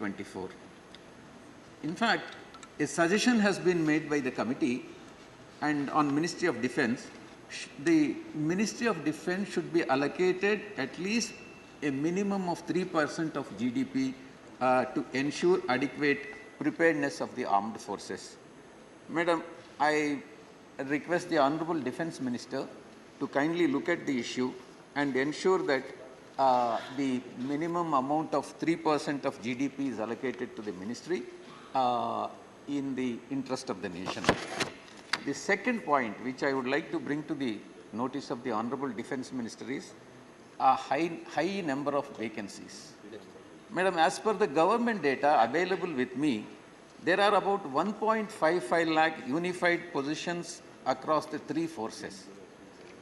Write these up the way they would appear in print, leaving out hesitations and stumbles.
24. In fact, a suggestion has been made by the committee and on Ministry of Defence, the Ministry of Defence should be allocated at least a minimum of 3% of GDP to ensure adequate preparedness of the armed forces. Madam, I request the Honorable Defence Minister to kindly look at the issue and ensure that the minimum amount of 3% of GDP is allocated to the ministry in the interest of the nation. The second point which I would like to bring to the notice of the Honorable Defence Minister is a high number of vacancies. Madam, as per the government data available with me, there are about 1.55 lakh unified positions across the three forces.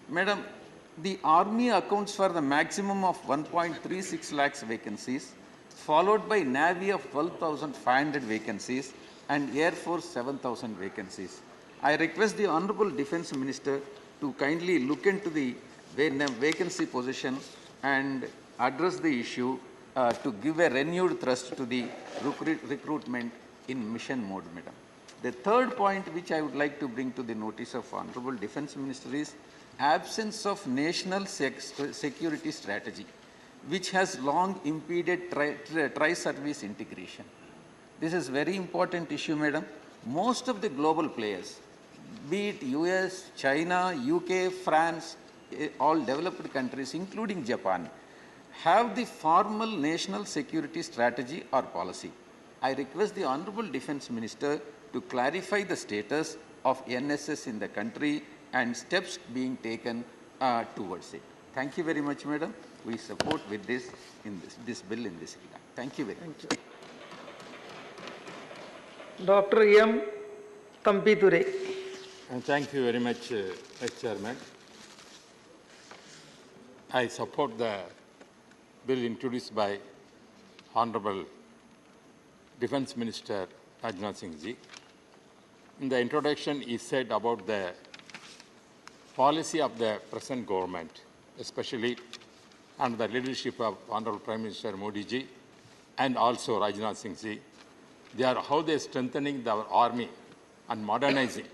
Madam, the Army accounts for the maximum of 1.36 lakhs vacancies, followed by Navy of 12,500 vacancies and Air Force 7,000 vacancies. I request the Honorable Defence Minister to kindly look into the vacancy position and address the issue to give a renewed thrust to the recruitment in mission mode, Madam. The third point which I would like to bring to the notice of Honorable Defence Minister is absence of national security strategy, which has long impeded tri-service integration. This is very important issue, Madam. Most of the global players, be it US, China, UK, France, all developed countries, including Japan, have the formal national security strategy or policy. I request the Honorable Defence Minister to clarify the status of NSS in the country and steps being taken towards it. Thank you very much, Madam. We support with this bill in this regard. Thank you very much. Dr. M. Tampiture. Thank you very much, Chairman. I support the bill introduced by Honorable Defence Minister Rajnath Singh Ji. In the introduction, he said about the policy of the present government, especially under the leadership of Honorable Prime Minister Modi Ji and also Rajnath Singh Ji. How they are strengthening our army and modernizing.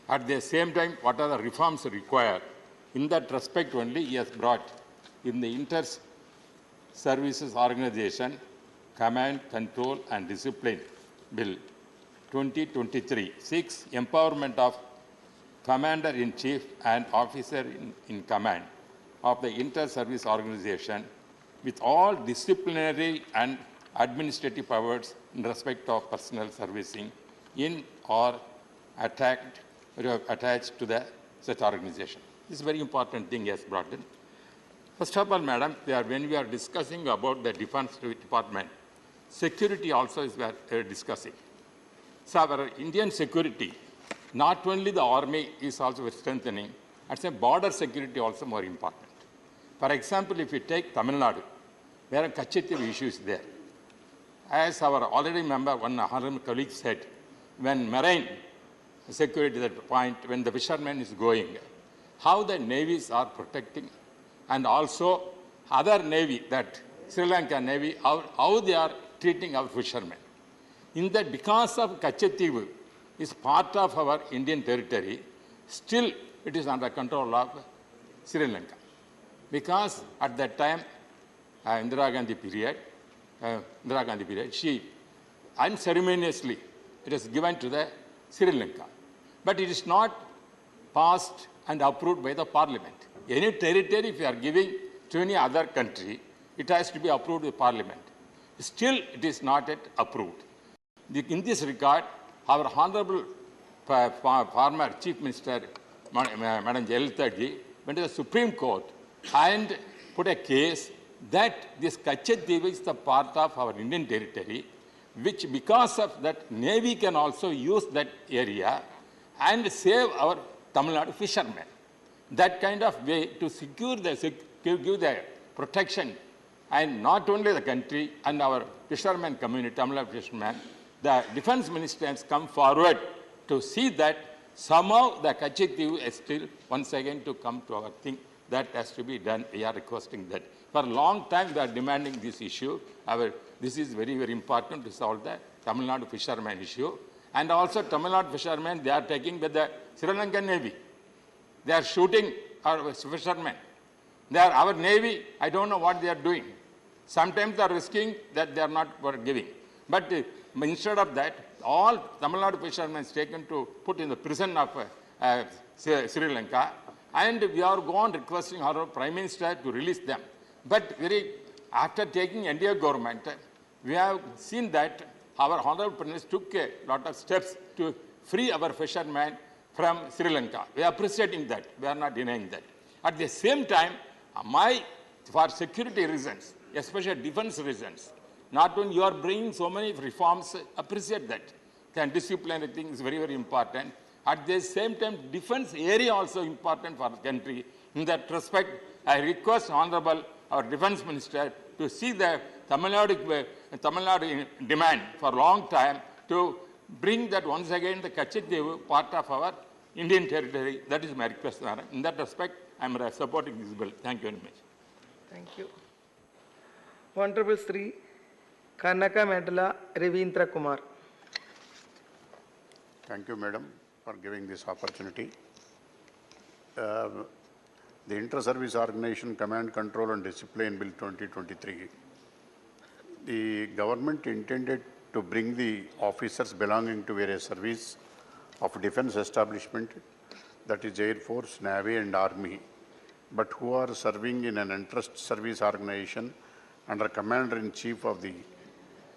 At the same time, what are the reforms required? In that respect only, he has brought in the Inter-Services Organization Command, Control and Discipline Bill 2023, 6, empowerment of Commander-in-Chief and Officer-in-Command of the Inter-Service Organization with all disciplinary and administrative powers in respect of personnel servicing in or attached to such organization. This is a very important thing he has brought in. First of all, Madam, when we are discussing about the Defence Department, security also is what we are discussing. So our Indian security, not only the army is also strengthening, and say border security also more important. For example, if you take Tamil Nadu, there are Kachethi issues there. As our already member, one honorable colleague said, when marine security at that point, when the fisherman is going, how the navies are protecting, and also other navy, that Sri Lanka navy, how they are treating our fishermen. In that, because of Kachethi is part of our Indian territory, still it is under control of Sri Lanka. Because at that time, Indira Gandhi period, she unceremoniously, it is given to the Sri Lanka. But it is not passed and approved by the parliament. Any territory, if you are giving to any other country, it has to be approved by parliament. Still, it is not yet approved. In this regard, our honorable former Chief Minister, Madam Jayalalitha Ji, went to the Supreme Court and put a case that this Kachethi is the part of our Indian territory, which because of that, Navy can also use that area and save our Tamil Nadu fishermen. That kind of way to secure give the protection, and not only the country and our fishermen community, Tamil Nadu fishermen, the Defence Minister has come forward to see that somehow the Kachethi is still once again to come to our thing. That has to be done. We are requesting that. For a long time, they are demanding this issue. This is very, very important to solve the Tamil Nadu fishermen issue. And also Tamil Nadu fishermen, they are taking with the Sri Lankan Navy. They are shooting our fishermen. They are our Navy, I don't know what they are doing. Sometimes they are risking that they are not giving. But instead of that, all Tamil Nadu fishermen is taken to put in the prison of Sri Lanka. And we are going requesting our Prime Minister to release them. But after taking India government, we have seen that our Honorable Prime Minister took a lot of steps to free our fishermen from Sri Lanka. We are appreciating that. We are not denying that. At the same time, for security reasons, especially defense reasons, not only you are bringing so many reforms, appreciate that. And disciplinary thing is very, very important. At the same time, defense area also important for the country. In that respect, I request Honorable our Defense Minister to see the Tamil Nadu demand for a long time to bring that once again the Kachit part of our Indian territory. That is my request, Madam. In that respect, I am supporting this bill. Thank you very much. Thank you. Honorable Sri Kanaka Mandala Ravindra Kumar. Thank you, Madam, for giving this opportunity. The Inter-Service Organization Command, Control and Discipline Bill 2023, the government intended to bring the officers belonging to various service of defense establishment, that is Air Force, Navy and Army, but who are serving in an interest service organization under Commander-in-Chief of the,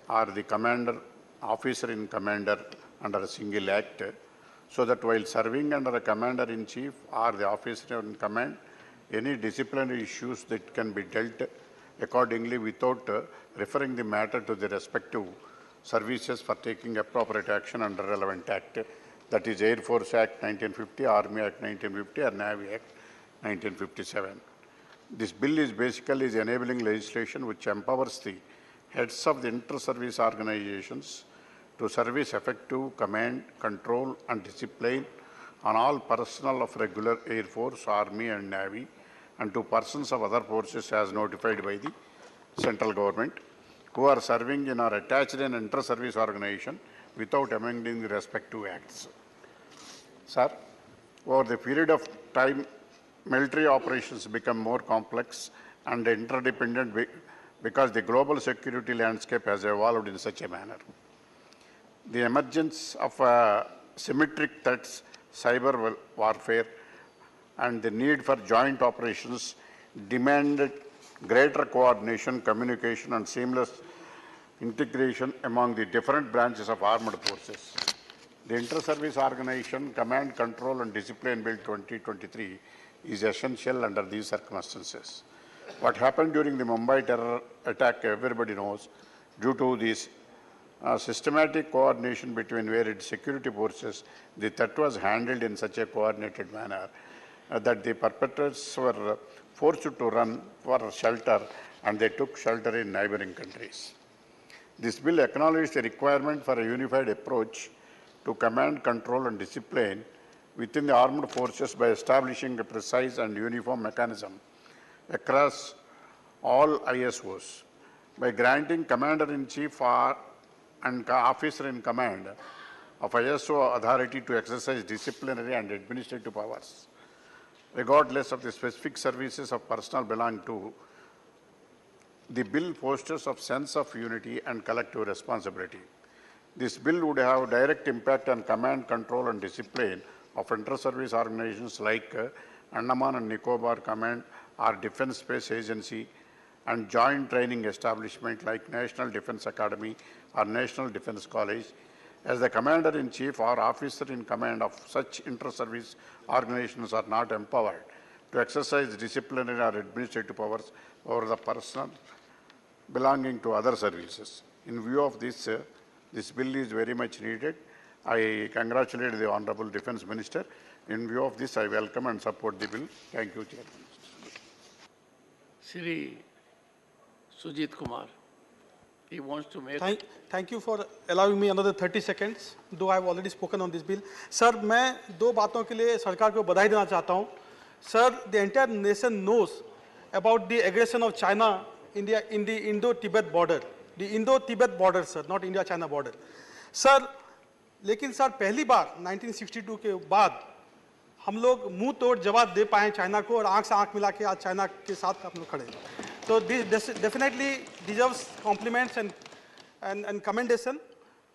or the Commander, Officer-in-Commander under a single act, so that while serving under a Commander-in-Chief or the Officer-in-Command, any disciplinary issues that can be dealt accordingly without referring the matter to the respective services for taking appropriate action under relevant act, that is Air Force Act 1950, Army Act 1950 or Navy Act 1957. This bill is basically enabling legislation which empowers the heads of the inter-service organizations to service effective command, control and discipline on all personnel of regular Air Force, Army and Navy and to persons of other forces as notified by the central government who are serving in or attached in inter-service organization without amending the respective acts. Sir, over the period of time, military operations become more complex and interdependent because the global security landscape has evolved in such a manner. The emergence of symmetric threats, cyber warfare, and the need for joint operations demanded greater coordination, communication, and seamless integration among the different branches of armed forces. The Inter-Service Organization Command, Control and Discipline Bill 2023 is essential under these circumstances. What happened during the Mumbai terror attack, everybody knows, due to this systematic coordination between varied security forces, the threat was handled in such a coordinated manner that the perpetrators were forced to run for shelter and they took shelter in neighboring countries. This bill acknowledged the requirement for a unified approach to command, control and discipline within the armed forces by establishing a precise and uniform mechanism across all ISOs. By granting Commander-in-Chief and Officer-in-Command of ISO authority to exercise disciplinary and administrative powers, regardless of the specific services of personnel belonging to, the bill fosters a sense of unity and collective responsibility. This bill would have direct impact on command, control and discipline of inter-service organizations like Andaman and Nicobar Command or Defence Space Agency and joint training establishment like National Defence Academy or National Defence College, as the Commander-in-Chief or Officer-in-Command of such inter-service organizations are not empowered to exercise disciplinary or administrative powers over the personnel belonging to other services. In view of this, this bill is very much needed. I congratulate the Honorable Defence Minister. In view of this, I welcome and support the bill. Thank you, Chairman. Shri Sujit Kumar, he wants to make... Thank you for allowing me another 30 seconds, though I have already spoken on this bill. Sir, मैं दो बातों के लिए सरकार को बधाई देना चाहता हूँ. Sir, the entire nation knows about the aggression of China in the Indo-Tibet border. the Indo-Tibet border, sir, not India-China border. Sir, लेकिन सर पहली बार 1962 के बाद हम लोग मुंह तोड़ जवाब दे पाए चाइना को और आंख से आंख मिला के आज चाइना के साथ हम लोग खड़े हैं. तो this definitely deserves compliments and commendation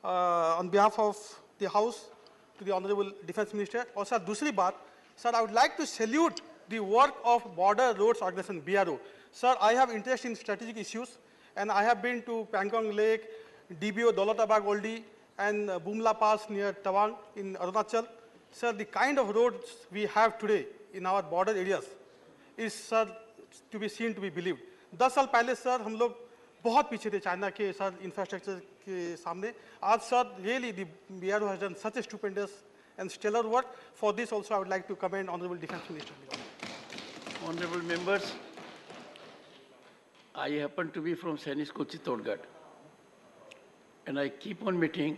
on behalf of the house to the Honorable Defense Minister. और सर दूसरी बात, sir I would like to salute the work of Border Roads Organization (BRO). Sir, I have interest in strategic issues, and I have been to Pangong Lake, DBO Daulatabad Oldie, and Bumla Pass near Tawang in Arunachal. Sir, the kind of roads we have today in our border areas is, sir, to be seen, to be believed. 10 साल पहले sir हम लोग बहुत पीछे थे China के sir infrastructure के सामने. आज sir really the BRO has done such a stupendous and stellar work. For this also I would like to commend Honorable Defense Minister. Honorable members, I happen to be from Sainis Kochi Todgat, and I keep on meeting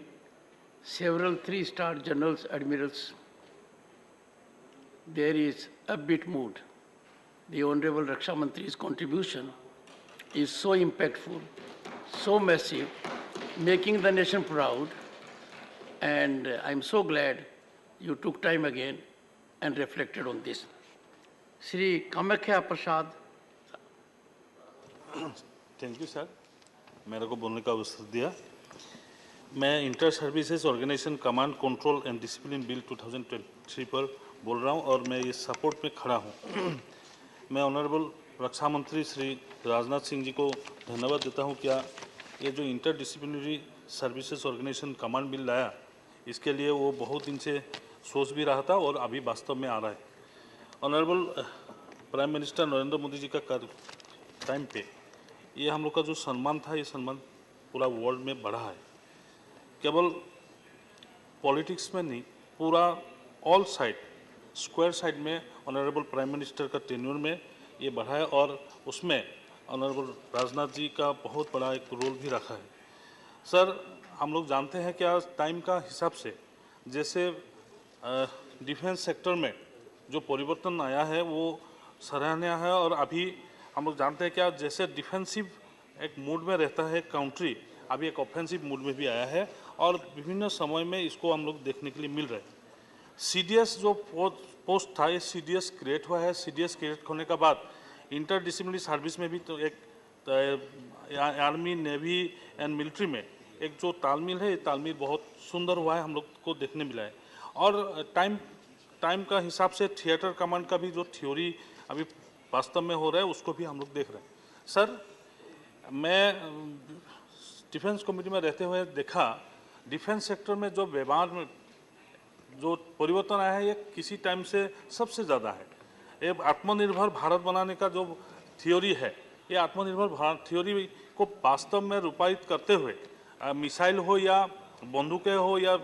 several 3-star generals, admirals. There is upbeat mood. The Honorable Raksha Mantri's contribution is so impactful, so massive, making the nation proud, and I'm so glad you took time again and reflected on this. Shri Kamakhya Prasad. Thank you sir, मेरे को बोलने का अवसर दिया. मैं inter services organisation command control and discipline bill 2023 पर बोल रहा हूं और मैं इस सपोर्ट में खड़ा हूं. मैं ऑनरेबल रक्षा मंत्री श्री राजनाथ सिंह जी को धन्यवाद देता हूं. क्या ये जो inter disciplinary services organisation command bill लाया, इसके लिए वो बहुत दिन से सोच भी रहा था और अभी वास्तव में आ रहा है. Honourable prime minister Narendra Modi ji का टाइम पे ये हम लोग का जो सम्मान था, ये सम्मान पूरा वर्ल्ड में बढ़ा है. केवल पॉलिटिक्स में नहीं, पूरा ऑल साइड, स्क्वायर साइड में ऑनरेबल प्राइम मिनिस्टर का टेन्योर में ये बढ़ा है और उसमें ऑनरेबल राजनाथ जी का बहुत बड़ा एक रोल भी रखा है. सर, हम लोग जानते हैं कि आज टाइम का हिसाब से जैसे डिफेंस सेक्टर में जो परिवर्तन आया है वो सराहनीय है. और अभी हम लोग जानते हैं कि आज जैसे डिफेंसिव एक मूड में रहता है कंट्री, अभी एक ऑफेंसिव मूड में भी आया है और विभिन्न समय में इसको हम लोग देखने के लिए मिल रहे हैं. CDS जो पोस्ट था, ये CDS क्रिएट हुआ है. CDS क्रिएट होने के बाद इंटर डिसिप्लिनरी सर्विस में भी तो एक आर्मी, नेवी एंड मिलिट्री में एक जो तालमेल है, ये तालमेल बहुत सुंदर हुआ है, हम लोग को देखने मिला है. और टाइम का हिसाब से थिएटर कमांड का भी जो थ्योरी अभी वास्तव में हो रहा है, उसको भी हम लोग देख रहे हैं. सर, मैं डिफेंस कमेटी में रहते हुए देखा, डिफेंस सेक्टर में जो व्यवहार में जो परिवर्तन आया है, ये किसी टाइम से सबसे ज़्यादा है. ये आत्मनिर्भर भारत बनाने का जो थ्योरी है, ये आत्मनिर्भर भारत थ्योरी को वास्तव में रूपायित करते हुए मिसाइल हो या बंदूकें हो या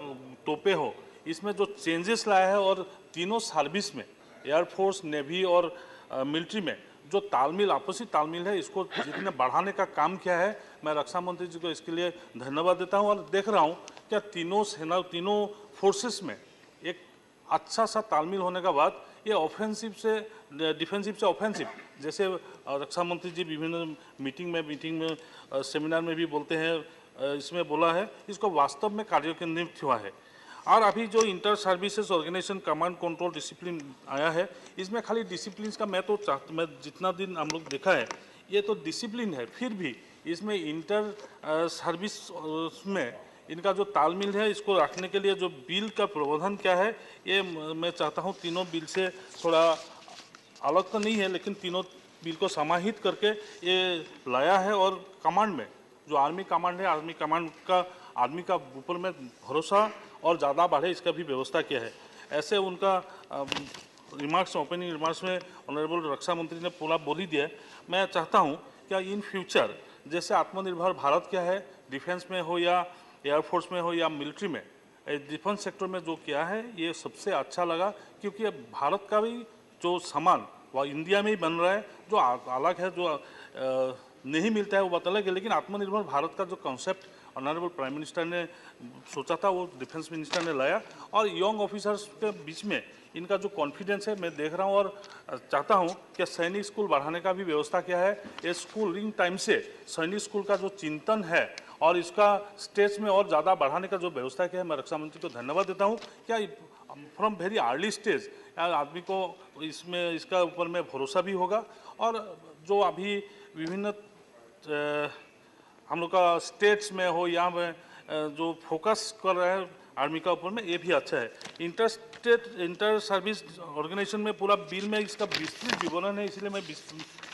तोपें हो, इसमें जो चेंजेस लाया है और तीनों सर्विस में, एयरफोर्स, नेवी और मिलिट्री में जो तालमेल, आपसी तालमेल है, इसको जितने बढ़ाने का काम किया है, मैं रक्षा मंत्री जी को इसके लिए धन्यवाद देता हूं. और देख रहा हूं क्या तीनों सेना, तीनों फोर्सेस में एक अच्छा सा तालमेल होने के बाद ये ऑफेंसिव से डिफेंसिव से ऑफेंसिव, जैसे रक्षा मंत्री जी विभिन्न मीटिंग में सेमिनार में भी बोलते हैं, इसमें बोला है, इसको वास्तव में कार्यान्वित हुआ है. और अभी जो inter services organisation command control discipline आया है, इसमें खाली डिसिप्लिन का मैं जितना दिन हम लोग देखा है, ये तो डिसिप्लिन है, फिर भी इसमें इंटर सर्विस में इनका जो तालमेल है, इसको रखने के लिए जो बिल का प्रावधान क्या है, ये मैं चाहता हूँ तीनों बिल से थोड़ा अलग तो नहीं है, लेकिन तीनों बिल को समाहित करके ये लाया है. और कमांड में जो आर्मी कमांड है, आर्मी का ऊपर में भरोसा और ज़्यादा बढ़े, इसका भी व्यवस्था किया है. ऐसे उनका रिमार्क्स, ओपनिंग रिमार्क्स में ऑनरेबल रक्षा मंत्री ने पूरा बोल ही दिया है. मैं चाहता हूँ क्या इन फ्यूचर जैसे आत्मनिर्भर भारत क्या है, डिफेंस में हो या एयरफोर्स में हो या मिलिट्री में, डिफेंस सेक्टर में जो किया है, ये सबसे अच्छा लगा. क्योंकि अब भारत का भी जो सामान वह इंडिया में ही बन रहा है, जो अलग है, जो नहीं मिलता है वो बात अलग है, लेकिन आत्मनिर्भर भारत का जो कॉन्सेप्ट ऑनरेबल प्राइम मिनिस्टर ने सोचा था वो डिफेंस मिनिस्टर ने लाया, और यंग ऑफिसर्स के बीच में इनका जो कॉन्फिडेंस है मैं देख रहा हूँ, और चाहता हूँ कि सैनिक स्कूल बढ़ाने का भी व्यवस्था किया है। ये स्कूलिंग टाइम से सैनिक स्कूल का जो चिंतन है और इसका स्टेज में और ज़्यादा बढ़ाने का जो व्यवस्था किया है, मैं रक्षा मंत्री को धन्यवाद देता हूँ। क्या फ्रॉम वेरी अर्ली स्टेज आदमी को इसमें इसका ऊपर में भरोसा भी होगा, और जो अभी विभिन्न हम लोग का स्टेट्स में हो या में जो फोकस कर रहे हैं आर्मी का ऊपर में, ये भी अच्छा है। इंटर सर्विस ऑर्गेनाइजेशन में पूरा बिल में इसका विस्तृत विवरण है, इसलिए मैं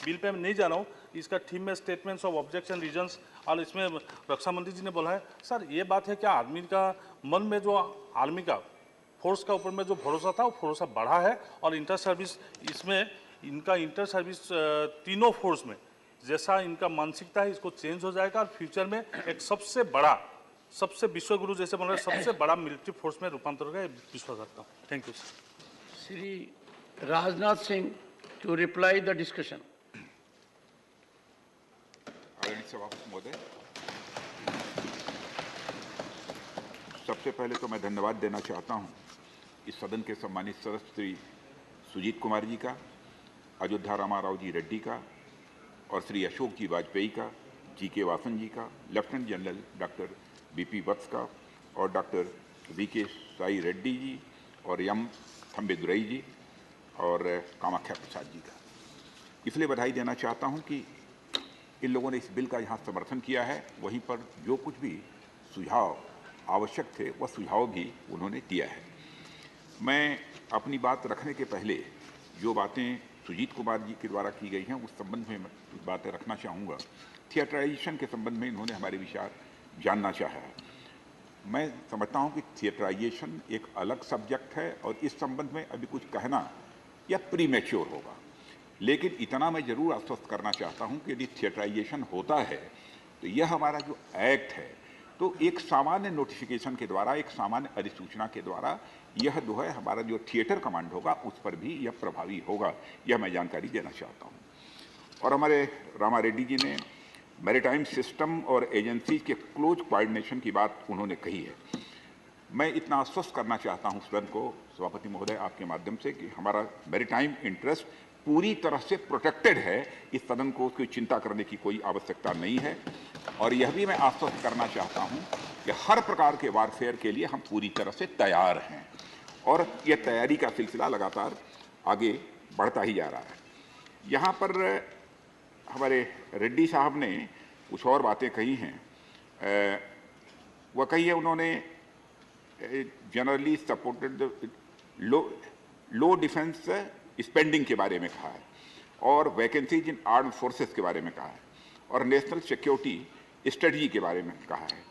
बिल पे नहीं जा रहा हूँ। इसका थीम में स्टेटमेंट्स ऑफ ऑब्जेक्शन रीजन्स, और इसमें रक्षा मंत्री जी ने बोला है। सर ये बात है क्या आर्मी का मन में जो आर्मी का फोर्स का ऊपर में जो भरोसा था वो भरोसा बढ़ा है, और इंटर सर्विस इसमें इनका इंटर सर्विस तीनों फोर्स में जैसा इनका मानसिकता है इसको चेंज हो जाएगा, और फ्यूचर में एक सबसे बड़ा, सबसे विश्वगुरु जैसे बोल रहे सबसे बड़ा मिलिट्री फोर्स में रूपांतर होगा, विश्वास रखता हूँ। Thank you sir. Shri Rajnath Singh to reply the discussion. आदरणीय सभापति महोदय, सबसे पहले तो मैं धन्यवाद देना चाहता हूं इस सदन के सम्मानित सदस्य श्री सुजीत कुमार जी का, अयोध्या रामाराव जी रेड्डी का, और श्री अशोक जी वाजपेयी का, जी के वासन जी का, लेफ्टिनेंट जनरल डॉक्टर बीपी वत्स का, और डॉक्टर वीके साई रेड्डी जी, और एम थम्बेदुरई जी, और कामाख्या प्रसाद जी का। इसलिए बधाई देना चाहता हूं कि इन लोगों ने इस बिल का यहाँ समर्थन किया है, वहीं पर जो कुछ भी सुझाव आवश्यक थे वह सुझाव भी उन्होंने दिया है। मैं अपनी बात रखने के पहले जो बातें सुजीत कुमार जी के द्वारा की गई हैं उस संबंध में कुछ बातें रखना चाहूँगा। थिएटराइजेशन के संबंध में इन्होंने हमारे विचार जानना चाहा है। मैं समझता हूँ कि थिएटराइजेशन एक अलग सब्जेक्ट है, और इस संबंध में अभी कुछ कहना या प्रीमेच्योर होगा, लेकिन इतना मैं जरूर आश्वस्त करना चाहता हूँ कि यदि थिएटराइजेशन होता है तो यह हमारा जो एक्ट है तो एक सामान्य नोटिफिकेशन के द्वारा, एक सामान्य अधिसूचना के द्वारा यह जो है हमारा जो थिएटर कमांड होगा उस पर भी यह प्रभावी होगा, यह मैं जानकारी देना चाहता हूँ। और हमारे रामा रेड्डी जी ने मैरीटाइम सिस्टम और एजेंसी के क्लोज कोऑर्डिनेशन की बात उन्होंने कही है। मैं इतना आश्वस्त करना चाहता हूँ सदन को, सभापति महोदय आपके माध्यम से, कि हमारा मैरीटाइम इंटरेस्ट पूरी तरह से प्रोटेक्टेड है। इस सदन को उसकी चिंता करने की कोई आवश्यकता नहीं है। और यह भी मैं आश्वस्त करना चाहता हूं कि हर प्रकार के वारफेयर के लिए हम पूरी तरह से तैयार हैं, और यह तैयारी का सिलसिला लगातार आगे बढ़ता ही जा रहा है। यहाँ पर हमारे रेड्डी साहब ने कुछ और बातें कही हैं। वह कही है उन्होंने जनरली सपोर्टेड लो डिफेंस स्पेंडिंग के बारे में कहा है, और वैकेंसीज इन आर्म्ड फोर्सेस के बारे में कहा है, और नेशनल सिक्योरिटी स्ट्रेटजी के बारे में कहा है।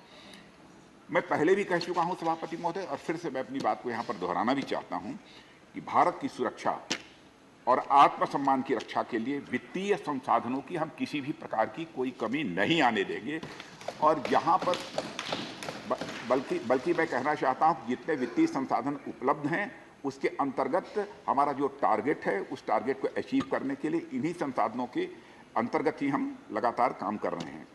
मैं पहले भी कह चुका हूं सभापति महोदय, और फिर से मैं अपनी बात को यहां पर दोहराना भी चाहता हूं कि भारत की सुरक्षा और आत्मसम्मान की रक्षा के लिए वित्तीय संसाधनों की हम किसी भी प्रकार की कोई कमी नहीं आने देंगे। और यहाँ पर बल्कि मैं कहना चाहता हूँ जितने वित्तीय संसाधन उपलब्ध हैं उसके अंतर्गत हमारा जो टारगेट है उस टारगेट को अचीव करने के लिए इन्हीं संसाधनों के अंतर्गत ही हम लगातार काम कर रहे हैं।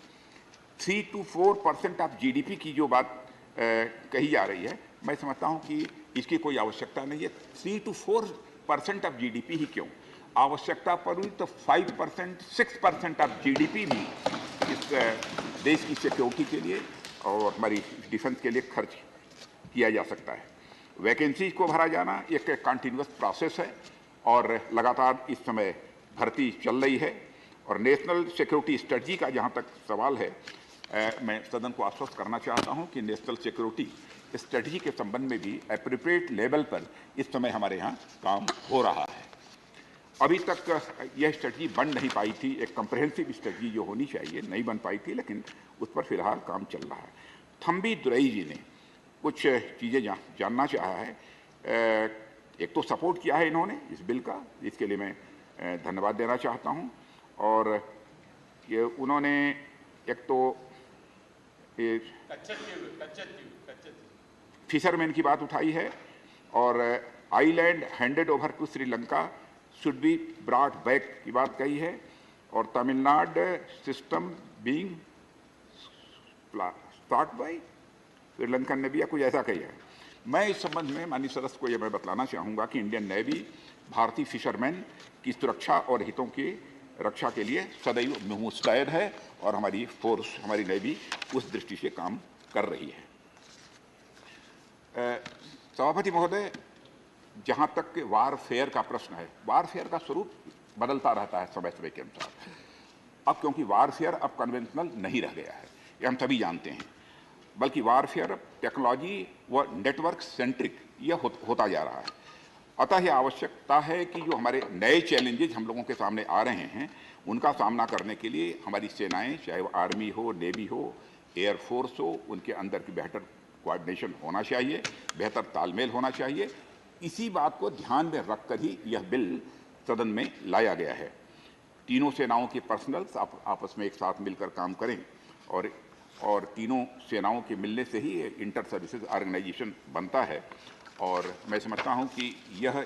3 to 4% ऑफ जीडीपी की जो बात कही जा रही है, मैं समझता हूं कि इसकी कोई आवश्यकता नहीं है। 3 to 4% ऑफ जीडीपी ही क्यों, आवश्यकता पड़ी तो 5%, 6% ऑफ जीडीपी भी इस देश की सिक्योरिटी के लिए और हमारी डिफेंस के लिए खर्च किया जा सकता है। वैकेंसीज को भरा जाना एक कंटिन्यूअस प्रोसेस है, और लगातार इस समय भर्ती चल रही है। और नेशनल सिक्योरिटी स्ट्रेटजी का जहाँ तक सवाल है, मैं सदन को आश्वस्त करना चाहता हूँ कि नेशनल सिक्योरिटी स्ट्रेटजी के संबंध में भी एप्रोप्रिएट लेवल पर इस समय हमारे यहाँ काम हो रहा है। अभी तक यह स्ट्रेटजी बन नहीं पाई थी, एक कम्प्रहेंसिव स्ट्रेटजी जो होनी चाहिए नहीं बन पाई थी, लेकिन उस पर फिलहाल काम चल रहा है। थम्बेदुरई जी ने कुछ चीज़ें जानना चाहा है। एक तो सपोर्ट किया है इन्होंने इस बिल का, इसके लिए मैं धन्यवाद देना चाहता हूं। और ये उन्होंने एक तो फिशरमैन की बात उठाई है, और island handed over to Sri Lanka should be brought back की बात कही है, और Tamil Nadu system being start by Sri Lankan navy या कुछ ऐसा कही है। मैं इस संबंध में माननीय सदस्य को यह मैं बतलाना चाहूँगा कि इंडियन नेवी भारतीय फिशरमैन की सुरक्षा और हितों की रक्षा के लिए सदैव मुस्तैद है और हमारी फोर्स, हमारी नेवी उस दृष्टि से काम कर रही है। सभापति महोदय, जहाँ तक वारफेयर का प्रश्न है, वारफेयर का स्वरूप बदलता रहता है समय समय के अनुसार। अब क्योंकि वारफेयर अब कन्वेंशनल नहीं रह गया है, ये हम सभी जानते हैं, बल्कि वारफेयर टेक्नोलॉजी व नेटवर्क सेंट्रिक यह होता जा रहा है। अतः यह आवश्यकता है कि जो हमारे नए चैलेंजेस हम लोगों के सामने आ रहे हैं, उनका सामना करने के लिए हमारी सेनाएं, चाहे वो आर्मी हो, नेवी हो, एयरफोर्स हो, उनके अंदर की बेहतर कोऑर्डिनेशन होना चाहिए, बेहतर तालमेल होना चाहिए। इसी बात को ध्यान में रखकर ही यह बिल सदन में लाया गया है। तीनों सेनाओं के पर्सनल्स आपस में एक साथ मिलकर काम करें और तीनों सेनाओं के मिलने से ही इंटर सर्विसेज ऑर्गेनाइजेशन बनता है। और मैं समझता हूं कि यह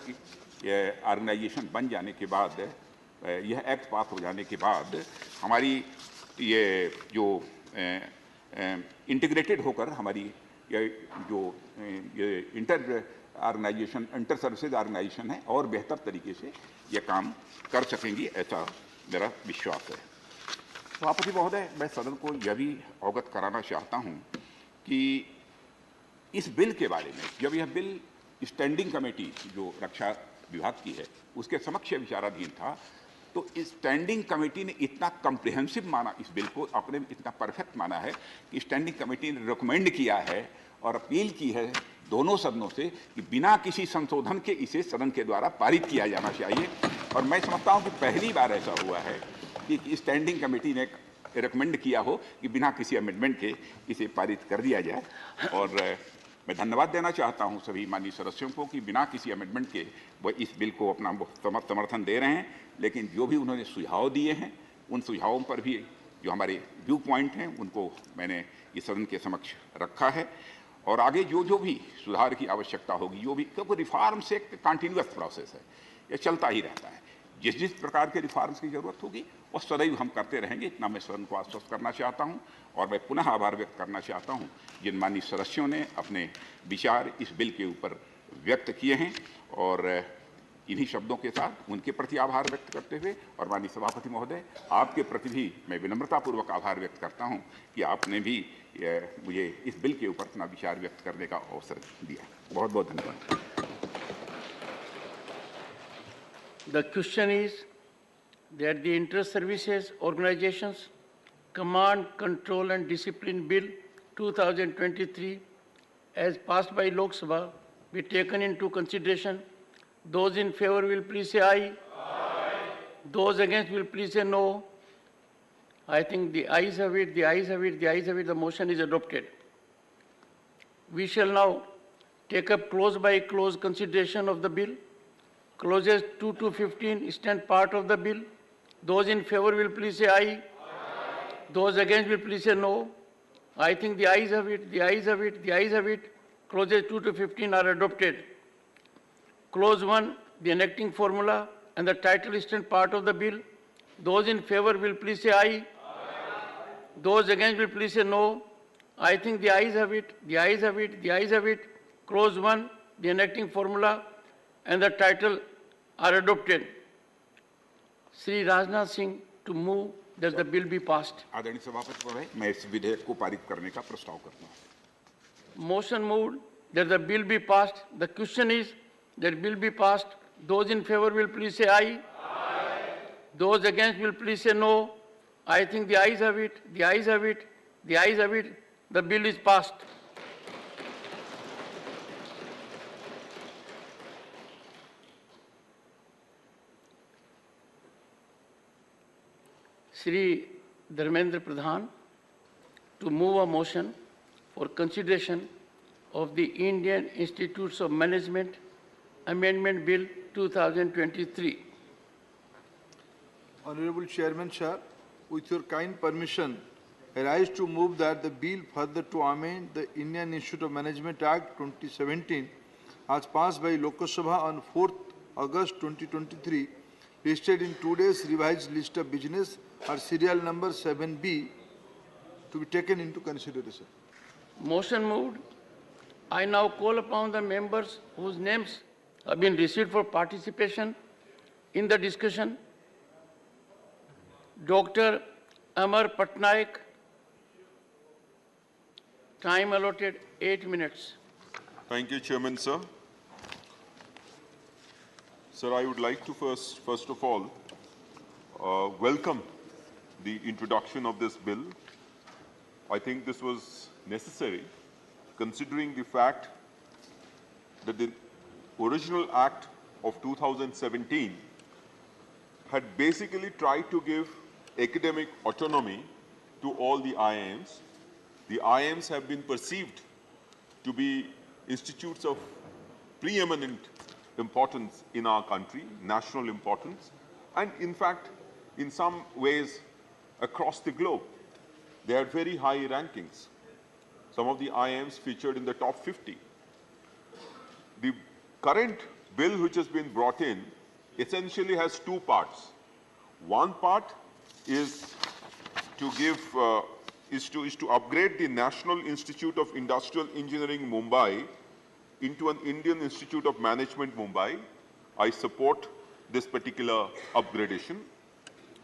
ऑर्गेनाइजेशन बन जाने के बाद, यह एक्ट पास हो जाने के बाद हमारी ये जो इंटीग्रेटेड होकर हमारी ये जो ये इंटर सर्विसेज ऑर्गेनाइजेशन है और बेहतर तरीके से ये काम कर सकेंगी, ऐसा मेरा विश्वास है। सभापति महोदय, मैं सदन को यह भी अवगत कराना चाहता हूं कि इस बिल के बारे में, जब यह बिल स्टैंडिंग कमेटी जो रक्षा विभाग की है उसके समक्ष विचाराधीन था, तो इस स्टैंडिंग कमेटी ने इतना कम्प्रिहेंसिव माना, इस बिल को अपने में इतना परफेक्ट माना है कि स्टैंडिंग कमेटी ने रिकमेंड किया है और अपील की है दोनों सदनों से कि बिना किसी संशोधन के इसे सदन के द्वारा पारित किया जाना चाहिए। और मैं समझता हूं कि पहली बार ऐसा हुआ है कि स्टैंडिंग कमेटी ने रिकमेंड किया हो कि बिना किसी अमेंडमेंट के इसे पारित कर दिया जाए। और मैं धन्यवाद देना चाहता हूं सभी माननीय सदस्यों को कि बिना किसी अमेंडमेंट के वो इस बिल को अपना समर्थन दे रहे हैं। लेकिन जो भी उन्होंने सुझाव दिए हैं, उन सुझावों पर भी जो हमारे व्यू पॉइंट हैं उनको मैंने इस सदन के समक्ष रखा है। और आगे जो भी सुधार की आवश्यकता होगी, जो भी, क्योंकि रिफॉर्म्स एक कंटिन्यूअस प्रोसेस है, ये चलता ही रहता है। जिस प्रकार के रिफॉर्म्स की जरूरत होगी वो सदैव हम करते रहेंगे, इतना मैं सदन को आश्वस्त करना चाहता हूं। और मैं पुनः आभार व्यक्त करना चाहता हूं जिन माननीय सदस्यों ने अपने विचार इस बिल के ऊपर व्यक्त किए हैं। और इन्हीं शब्दों के साथ उनके प्रति आभार व्यक्त करते हुए और माननीय सभापति महोदय, आपके प्रति भी मैं विनम्रतापूर्वक आभार व्यक्त करता हूं कि आपने भी मुझे इस बिल के ऊपर अपना विचार व्यक्त करने का अवसर दिया। बहुत बहुत धन्यवाद। The question is that the Inter-Services Organizations Command, Control and Discipline Bill 2023 as passed by Lok Sabha be taken into consideration. Those in favor will please say aye. Aye. Those against will please say no. I think the ayes have it, the ayes have it, the ayes have it. The motion is adopted. We shall now take up clause by clause consideration of the bill. Clauses 2 to 15 stand part of the bill. Those in favor will please say aye. Aye. Those against will please say no. I think the ayes have it, the ayes have it, the ayes have it. Clauses 2 to 15 are adopted. Clause 1, the enacting formula and the title stand part of the bill. Those in favor will please say aye. Aye. Those against will please say no. I think the ayes have it, the ayes have it, the ayes have it. Clause 1, the enacting formula and the title are adopted. Shri Rajnath Singh to move that the bill be passed. आदरणीय सभापति महोदय, मैं इस विधेयक को पारित करने का प्रस्ताव करता हूं। Motion moved that the bill be passed. The question is that bill be passed. Those in favor will please say aye. Aye. Those against will please say no. I think the ayes have it, the ayes have it, the ayes have it. The bill is passed. Shri Dharmendra Pradhan to move a motion for consideration of the Indian Institutes of Management Amendment Bill 2023. Honorable Chairman, sir, with your kind permission, I rise to move that the bill further to amend the Indian Institute of Management Act 2017 as passed by Lok Sabha on 4th August 2023, listed in today's revised list of business or serial number 7B, to be taken into consideration. Motion moved. I now call upon the members whose names have been received for participation in the discussion. Dr. Amar Patnaik, time allotted 8 minutes. Thank you, Chairman, sir. Sir, I would like to first of all, welcome the introduction of this bill. I think this was necessary, considering the fact that the original Act of 2017 had basically tried to give academic autonomy to all the IIMs. The IIMs have been perceived to be institutes of preeminent importance in our country, national importance, and in fact, in some ways, across the globe. They had very high rankings. Some of the IIMs featured in the top 50. The current bill which has been brought in essentially has two parts. One part is to give, is to upgrade the National Institute of Industrial Engineering, Mumbai, into an Indian Institute of Management, Mumbai. I support this particular upgradation.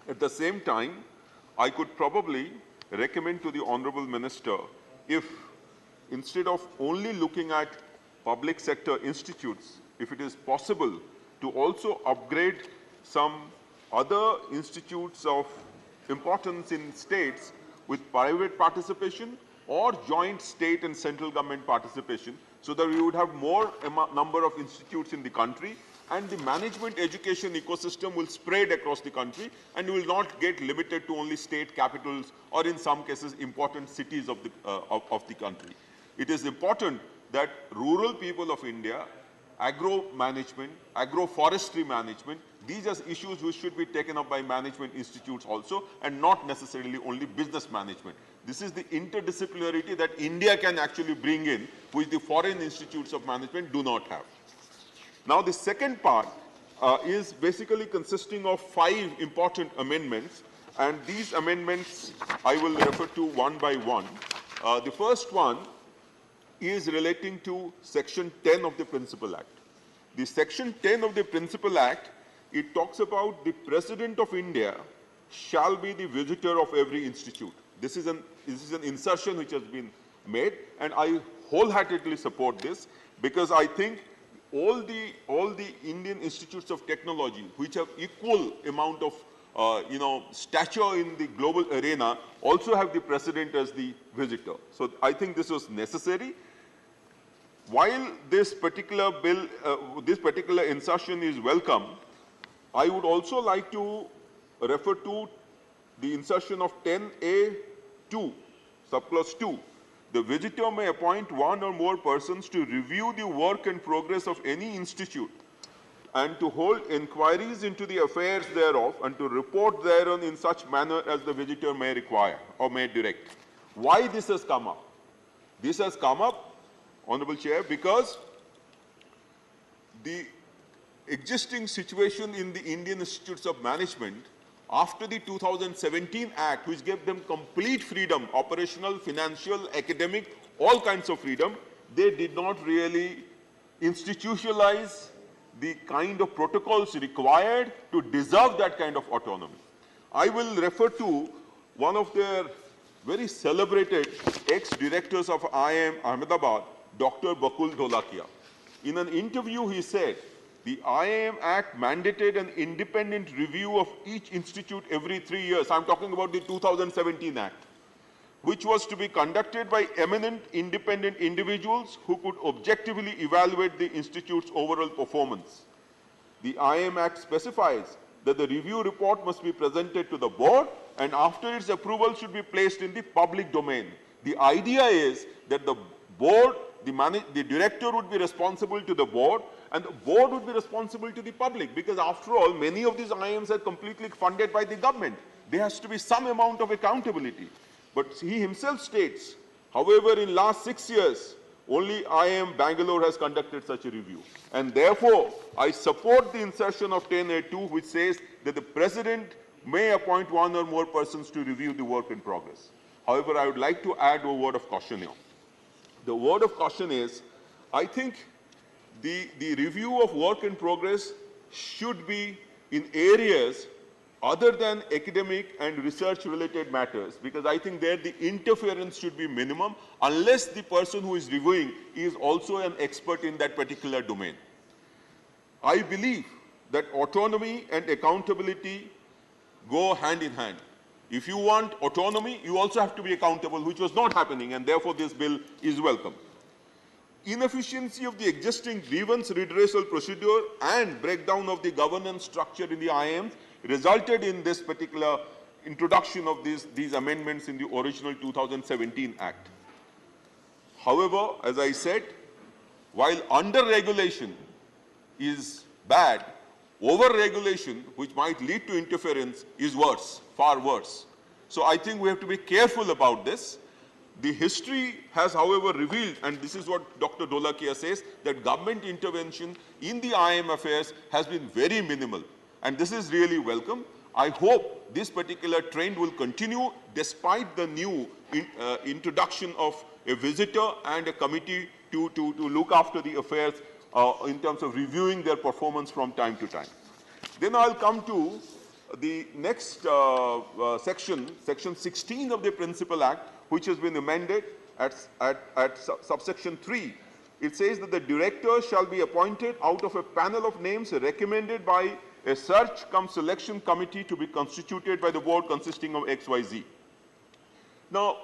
At the same time, I could probably recommend to the Honorable Minister if, instead of only looking at public sector institutes, if it is possible to also upgrade some other institutes of importance in states with private participation or joint state and central government participation, so that we would have more number of institutes in the country and the management education ecosystem will spread across the country and will not get limited to only state capitals or in some cases important cities of the country. It is important that rural people of India, agro management, agroforestry management, these are issues which should be taken up by management institutes also and not necessarily only business management. This is the interdisciplinarity that India can actually bring in, which the foreign institutes of management do not have. Now, the second part is basically consisting of 5 important amendments, and these amendments I will refer to one by one. The first one is relating to Section 10 of the Principal Act. The Section 10 of the Principal Act, it talks about the President of India shall be the visitor of every institute. This is an insertion which has been made, and I wholeheartedly support this because I think all the Indian institutes of technology which have equal amount of stature in the global arena also have the president as the visitor. So I think this was necessary. While this particular bill, this particular insertion is welcome, I would also like to refer to the insertion of 10A2, subclause 2. The visitor may appoint one or more persons to review the work and progress of any institute and to hold inquiries into the affairs thereof and to report thereon in such manner as the visitor may require or may direct. Why this has come up? This has come up, Honorable Chair, because the existing situation in the Indian Institutes of Management after the 2017 Act, which gave them complete freedom, operational, financial, academic, all kinds of freedom, they did not really institutionalize the kind of protocols required to deserve that kind of autonomy. I will refer to one of their very celebrated ex-directors of IIM Ahmedabad, Dr. Bakul Dholakia. In an interview, he said, the IIM Act mandated an independent review of each institute every 3 years. I'm talking about the 2017 Act, which was to be conducted by eminent independent individuals who could objectively evaluate the institute's overall performance. The IIM Act specifies that the review report must be presented to the board and after its approval should be placed in the public domain. The idea is that the board, the director would be responsible to the board and the board would be responsible to the public because after all, many of these IIMs are completely funded by the government. There has to be some amount of accountability. But he himself states, however, in last 6 years, only IIM Bangalore has conducted such a review. And therefore, I support the insertion of 10A2, which says that the president may appoint one or more persons to review the work in progress. However, I would like to add a word of caution here. the word of caution is, I think the review of work in progress should be in areas other than academic and research related matters, because I think there the interference should be minimum unless the person who is reviewing is also an expert in that particular domain. I believe that autonomy and accountability go hand in hand. If you want autonomy, you also have to be accountable, which was not happening, and therefore this bill is welcome. Inefficiency of the existing grievance redressal procedure and breakdown of the governance structure in the IIMs resulted in this particular introduction of these amendments in the original 2017 Act. However, as I said, while under-regulation is bad, over-regulation, which might lead to interference, is worse, far worse. So I think we have to be careful about this. The history has, however, revealed, and this is what Dr. Dholakia says, that government intervention in the IIM affairs has been very minimal. And this is really welcome. I hope this particular trend will continue despite the new introduction of a visitor and a committee to look after the affairs in terms of reviewing their performance from time to time. Then I'll come to the next section, section 16 of the Principal Act, which has been amended at subsection 3. It says that the director shall be appointed out of a panel of names recommended by a search cum selection committee to be constituted by the board consisting of XYZ. Now,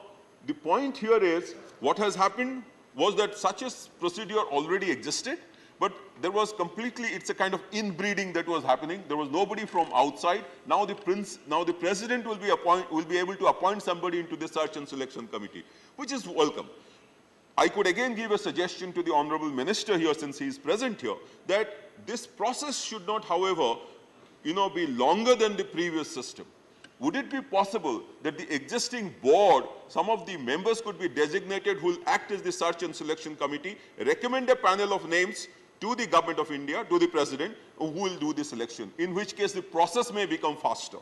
the point here is, what has happened was that such a procedure already existed, but there was completely, it's a kind of inbreeding that was happening. There was nobody from outside. Now the president will be able to appoint somebody into the search and selection committee, which is welcome. I could again give a suggestion to the Honorable Minister here, since he is present here, that this process should not, however, be longer than the previous system. Would it be possible that the existing board, some of the members could be designated who will act as the search and selection committee, recommend a panel of names to the Government of India, to the President, who will do the selection, in which case the process may become faster.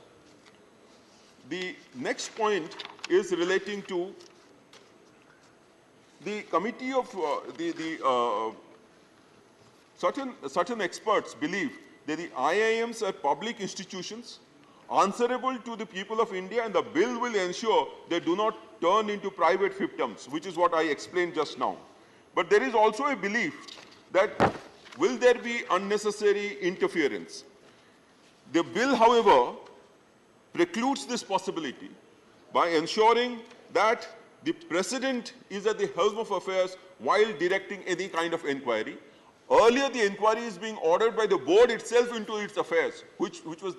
The next point is relating to the committee of certain experts believe that the IIMs are public institutions answerable to the people of India, and the bill will ensure they do not turn into private fiefdoms, which is what I explained just now. But there is also a belief that will there be unnecessary interference. The bill, however, precludes this possibility by ensuring that the President is at the helm of affairs while directing any kind of inquiry. Earlier, the inquiry is being ordered by the board itself into its affairs,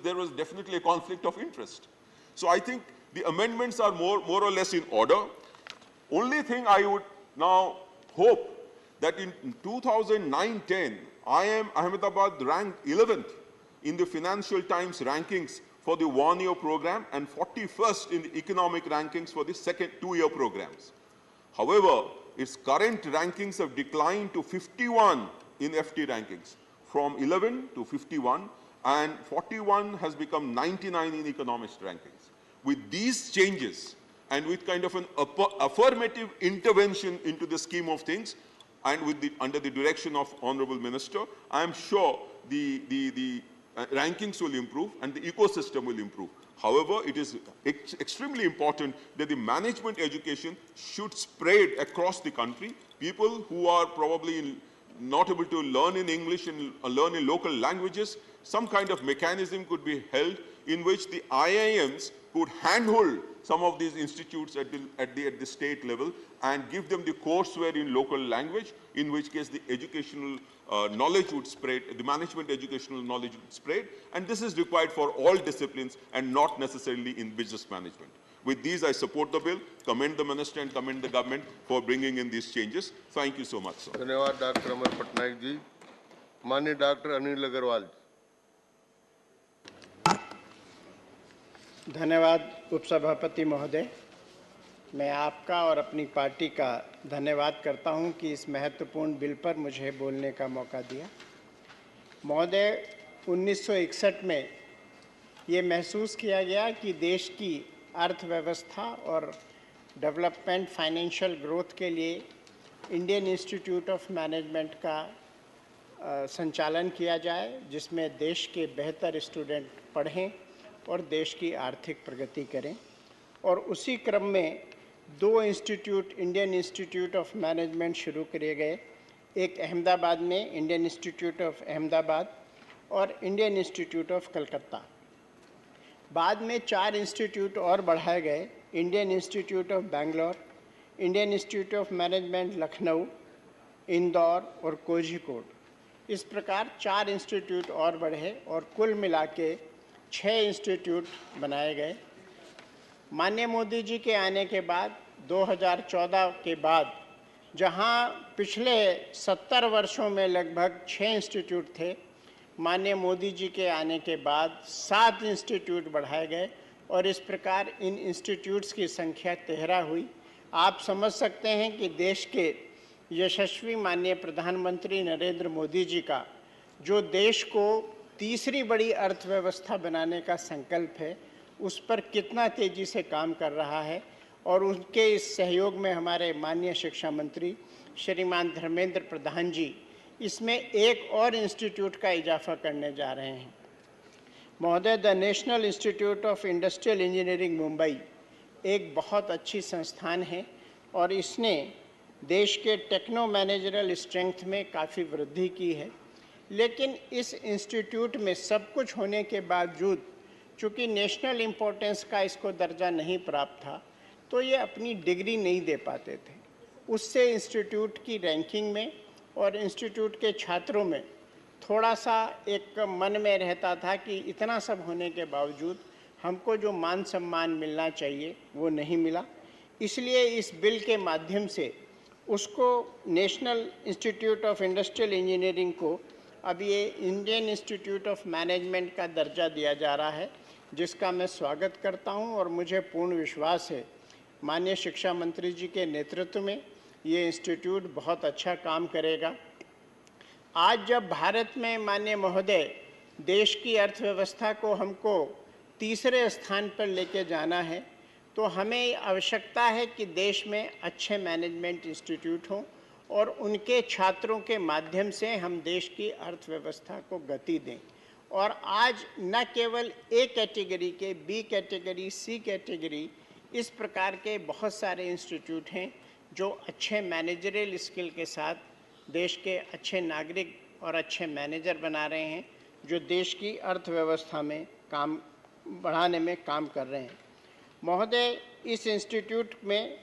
there was definitely a conflict of interest. So I think the amendments are more or less in order. Only thing I would now hope that in 2009-10, IIM Ahmedabad ranked 11th in the Financial Times rankings for the one-year program and 41st in the economic rankings for the second two-year programs. However, its current rankings have declined to 51 in FT rankings, from 11 to 51, and 41 has become 99 in economist rankings. With these changes and with kind of an affirmative intervention into the scheme of things, and under the direction of Honorable Minister, I am sure the rankings will improve and the ecosystem will improve. However, it is extremely important that the management education should spread across the country. People who are probably not able to learn in English and learn in local languages, some kind of mechanism could be held in which the IIMs could handhold some of these institutes at the state level and give them the courseware in local language, in which case the educational knowledge would spread, the management educational knowledge would spread, and this is required for all disciplines and not necessarily in business management. With these, I support the bill, commend the Minister and commend the government for bringing in these changes. Thank you so much, sir. धन्यवाद doctor Amar Patnaik ji. माननीय doctor Anil Agarwal. धन्यवाद उपसभापति महोदय। मैं आपका और अपनी party का धन्यवाद करता हूं कि इस महत्वपूर्ण बिल पर मुझे बोलने का मौका दिया। महोदय, 1961 में ये महसूस किया गया कि देश की अर्थव्यवस्था और डेवलपमेंट फाइनेंशियल ग्रोथ के लिए इंडियन इंस्टीट्यूट ऑफ मैनेजमेंट का संचालन किया जाए, जिसमें देश के बेहतर स्टूडेंट पढ़ें और देश की आर्थिक प्रगति करें। और उसी क्रम में 2 institute Indian institute of management शुरू किए गए, एक अहमदाबाद में इंडियन इंस्टीट्यूट ऑफ अहमदाबाद और इंडियन इंस्टीट्यूट ऑफ कलकत्ता। बाद में 4 इंस्टीट्यूट और बढ़ाए गए, Indian institute of Bangalore, Indian institute of management Lucknow, Indore और कोझिकोड। इस प्रकार 4 इंस्टीट्यूट और बढ़े और कुल मिला के 6 इंस्टीट्यूट बनाए गए। माननीय मोदी जी के आने के बाद 2014 के बाद, जहां पिछले 70 वर्षों में लगभग 6 इंस्टीट्यूट थे, माननीय मोदी जी के आने के बाद 7 इंस्टीट्यूट बढ़ाए गए और इस प्रकार इन इंस्टीट्यूट्स की संख्या 13 हुई। आप समझ सकते हैं कि देश के यशस्वी माननीय प्रधानमंत्री नरेंद्र मोदी जी का जो देश को तीसरी बड़ी अर्थव्यवस्था बनाने का संकल्प है, उस पर कितना तेज़ी से काम कर रहा है। और उनके इस सहयोग में हमारे माननीय शिक्षा मंत्री श्रीमान धर्मेंद्र प्रधान जी इसमें एक और इंस्टीट्यूट का इजाफा करने जा रहे हैं। महोदय, the national institute of industrial engineering Mumbai एक बहुत अच्छी संस्थान है और इसने देश के टेक्नो मैनेजरल स्ट्रेंथ में काफ़ी वृद्धि की है। लेकिन इस इंस्टीट्यूट में सब कुछ होने के बावजूद, चूँकि नेशनल इम्पोर्टेंस का इसको दर्जा नहीं प्राप्त था, तो ये अपनी डिग्री नहीं दे पाते थे। उससे इंस्टीट्यूट की रैंकिंग में और इंस्टीट्यूट के छात्रों में थोड़ा सा एक मन में रहता था कि इतना सब होने के बावजूद हमको जो मान सम्मान मिलना चाहिए वो नहीं मिला। इसलिए इस बिल के माध्यम से उसको national institute of industrial engineering को अब ये इंडियन इंस्टीट्यूट ऑफ मैनेजमेंट का दर्जा दिया जा रहा है, जिसका मैं स्वागत करता हूं और मुझे पूर्ण विश्वास है माननीय शिक्षा मंत्री जी के नेतृत्व में ये इंस्टीट्यूट बहुत अच्छा काम करेगा। आज जब भारत में माननीय महोदय देश की अर्थव्यवस्था को हमको तीसरे स्थान पर लेके जाना है, तो हमें आवश्यकता है कि देश में अच्छे मैनेजमेंट इंस्टीट्यूट हों और उनके छात्रों के माध्यम से हम देश की अर्थव्यवस्था को गति दें। और आज न केवल ए कैटेगरी के, बी कैटेगरी, सी कैटेगरी, इस प्रकार के बहुत सारे इंस्टीट्यूट हैं जो अच्छे मैनेजरियल स्किल के साथ देश के अच्छे नागरिक और अच्छे मैनेजर बना रहे हैं, जो देश की अर्थव्यवस्था में काम बढ़ाने में काम कर रहे हैं। महोदय, इस इंस्टीट्यूट में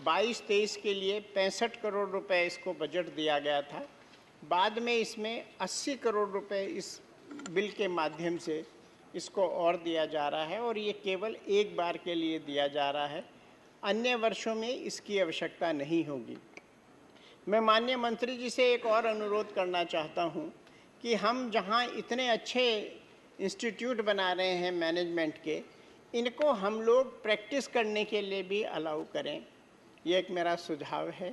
22-23 के लिए 65 करोड़ रुपए इसको बजट दिया गया था। बाद में इसमें 80 करोड़ रुपए इस बिल के माध्यम से इसको और दिया जा रहा है और ये केवल एक बार के लिए दिया जा रहा है, अन्य वर्षों में इसकी आवश्यकता नहीं होगी। मैं माननीय मंत्री जी से एक और अनुरोध करना चाहता हूँ कि हम जहाँ इतने अच्छे इंस्टीट्यूट बना रहे हैं मैनेजमेंट के, इनको हम लोग प्रैक्टिस करने के लिए भी अलाउ करें। ये एक मेरा सुझाव है।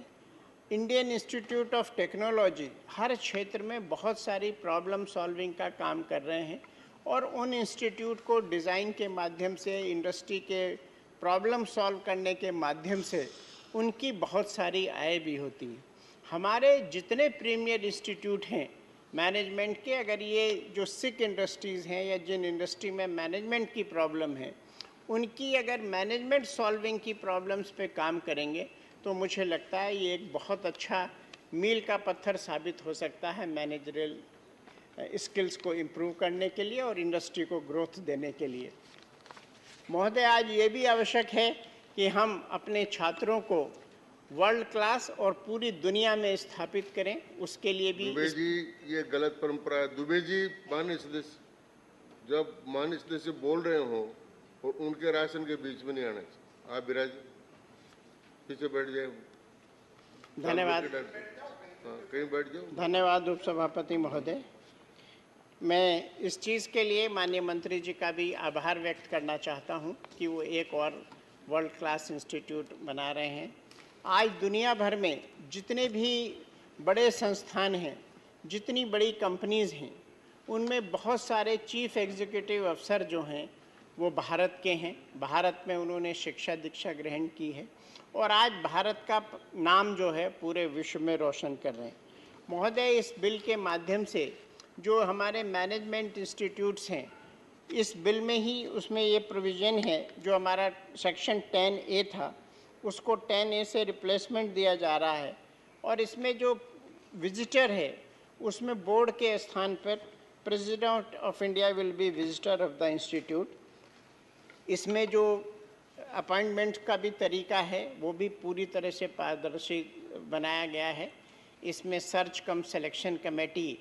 इंडियन इंस्टीट्यूट ऑफ टेक्नोलॉजी हर क्षेत्र में बहुत सारी प्रॉब्लम सॉल्विंग का काम कर रहे हैं और उन इंस्टीट्यूट को डिज़ाइन के माध्यम से, इंडस्ट्री के प्रॉब्लम सॉल्व करने के माध्यम से उनकी बहुत सारी आय भी होती है। हमारे जितने प्रीमियर इंस्टीट्यूट हैं मैनेजमेंट के, अगर ये जो सिक इंडस्ट्रीज़ हैं या जिन इंडस्ट्री में मैनेजमेंट की प्रॉब्लम है, उनकी अगर मैनेजमेंट सॉल्विंग की प्रॉब्लम्स पे काम करेंगे तो मुझे लगता है ये एक बहुत अच्छा मील का पत्थर साबित हो सकता है मैनेजरियल स्किल्स को इम्प्रूव करने के लिए और इंडस्ट्री को ग्रोथ देने के लिए। महोदय, आज ये भी आवश्यक है कि हम अपने छात्रों को वर्ल्ड क्लास और पूरी दुनिया में स्थापित करें, उसके लिए भी। दुबे जी, ये गलत परंपरा है। दुबे जी, माननीय सदस्य, जब माननीय सदस्य बोल रहे हो और उनके राशन के बीच में नहीं आना चाहिए। आप विराज पीछे बैठ जाए। धन्यवाद। कहीं बैठ जाओ। धन्यवाद उपसभापति महोदय। मैं इस चीज़ के लिए माननीय मंत्री जी का भी आभार व्यक्त करना चाहता हूं कि वो एक और वर्ल्ड क्लास इंस्टीट्यूट बना रहे हैं। आज दुनिया भर में जितने भी बड़े संस्थान हैं, जितनी बड़ी कंपनीज़ हैं, उनमें बहुत सारे चीफ एग्जीक्यूटिव अफसर जो हैं वो भारत के हैं, भारत में उन्होंने शिक्षा दीक्षा ग्रहण की है और आज भारत का नाम जो है पूरे विश्व में रोशन कर रहे हैं। महोदय, इस बिल के माध्यम से जो हमारे मैनेजमेंट इंस्टीट्यूट्स हैं, इस बिल में ही उसमें ये प्रोविज़न है, जो हमारा सेक्शन 10A था उसको 10A से रिप्लेसमेंट दिया जा रहा है और इसमें जो विजिटर है उसमें बोर्ड के स्थान पर president of India will be visitor of the institute. इसमें जो अपॉइंटमेंट का भी तरीका है वो भी पूरी तरह से पारदर्शी बनाया गया है। इसमें सर्च कम सिलेक्शन कमेटी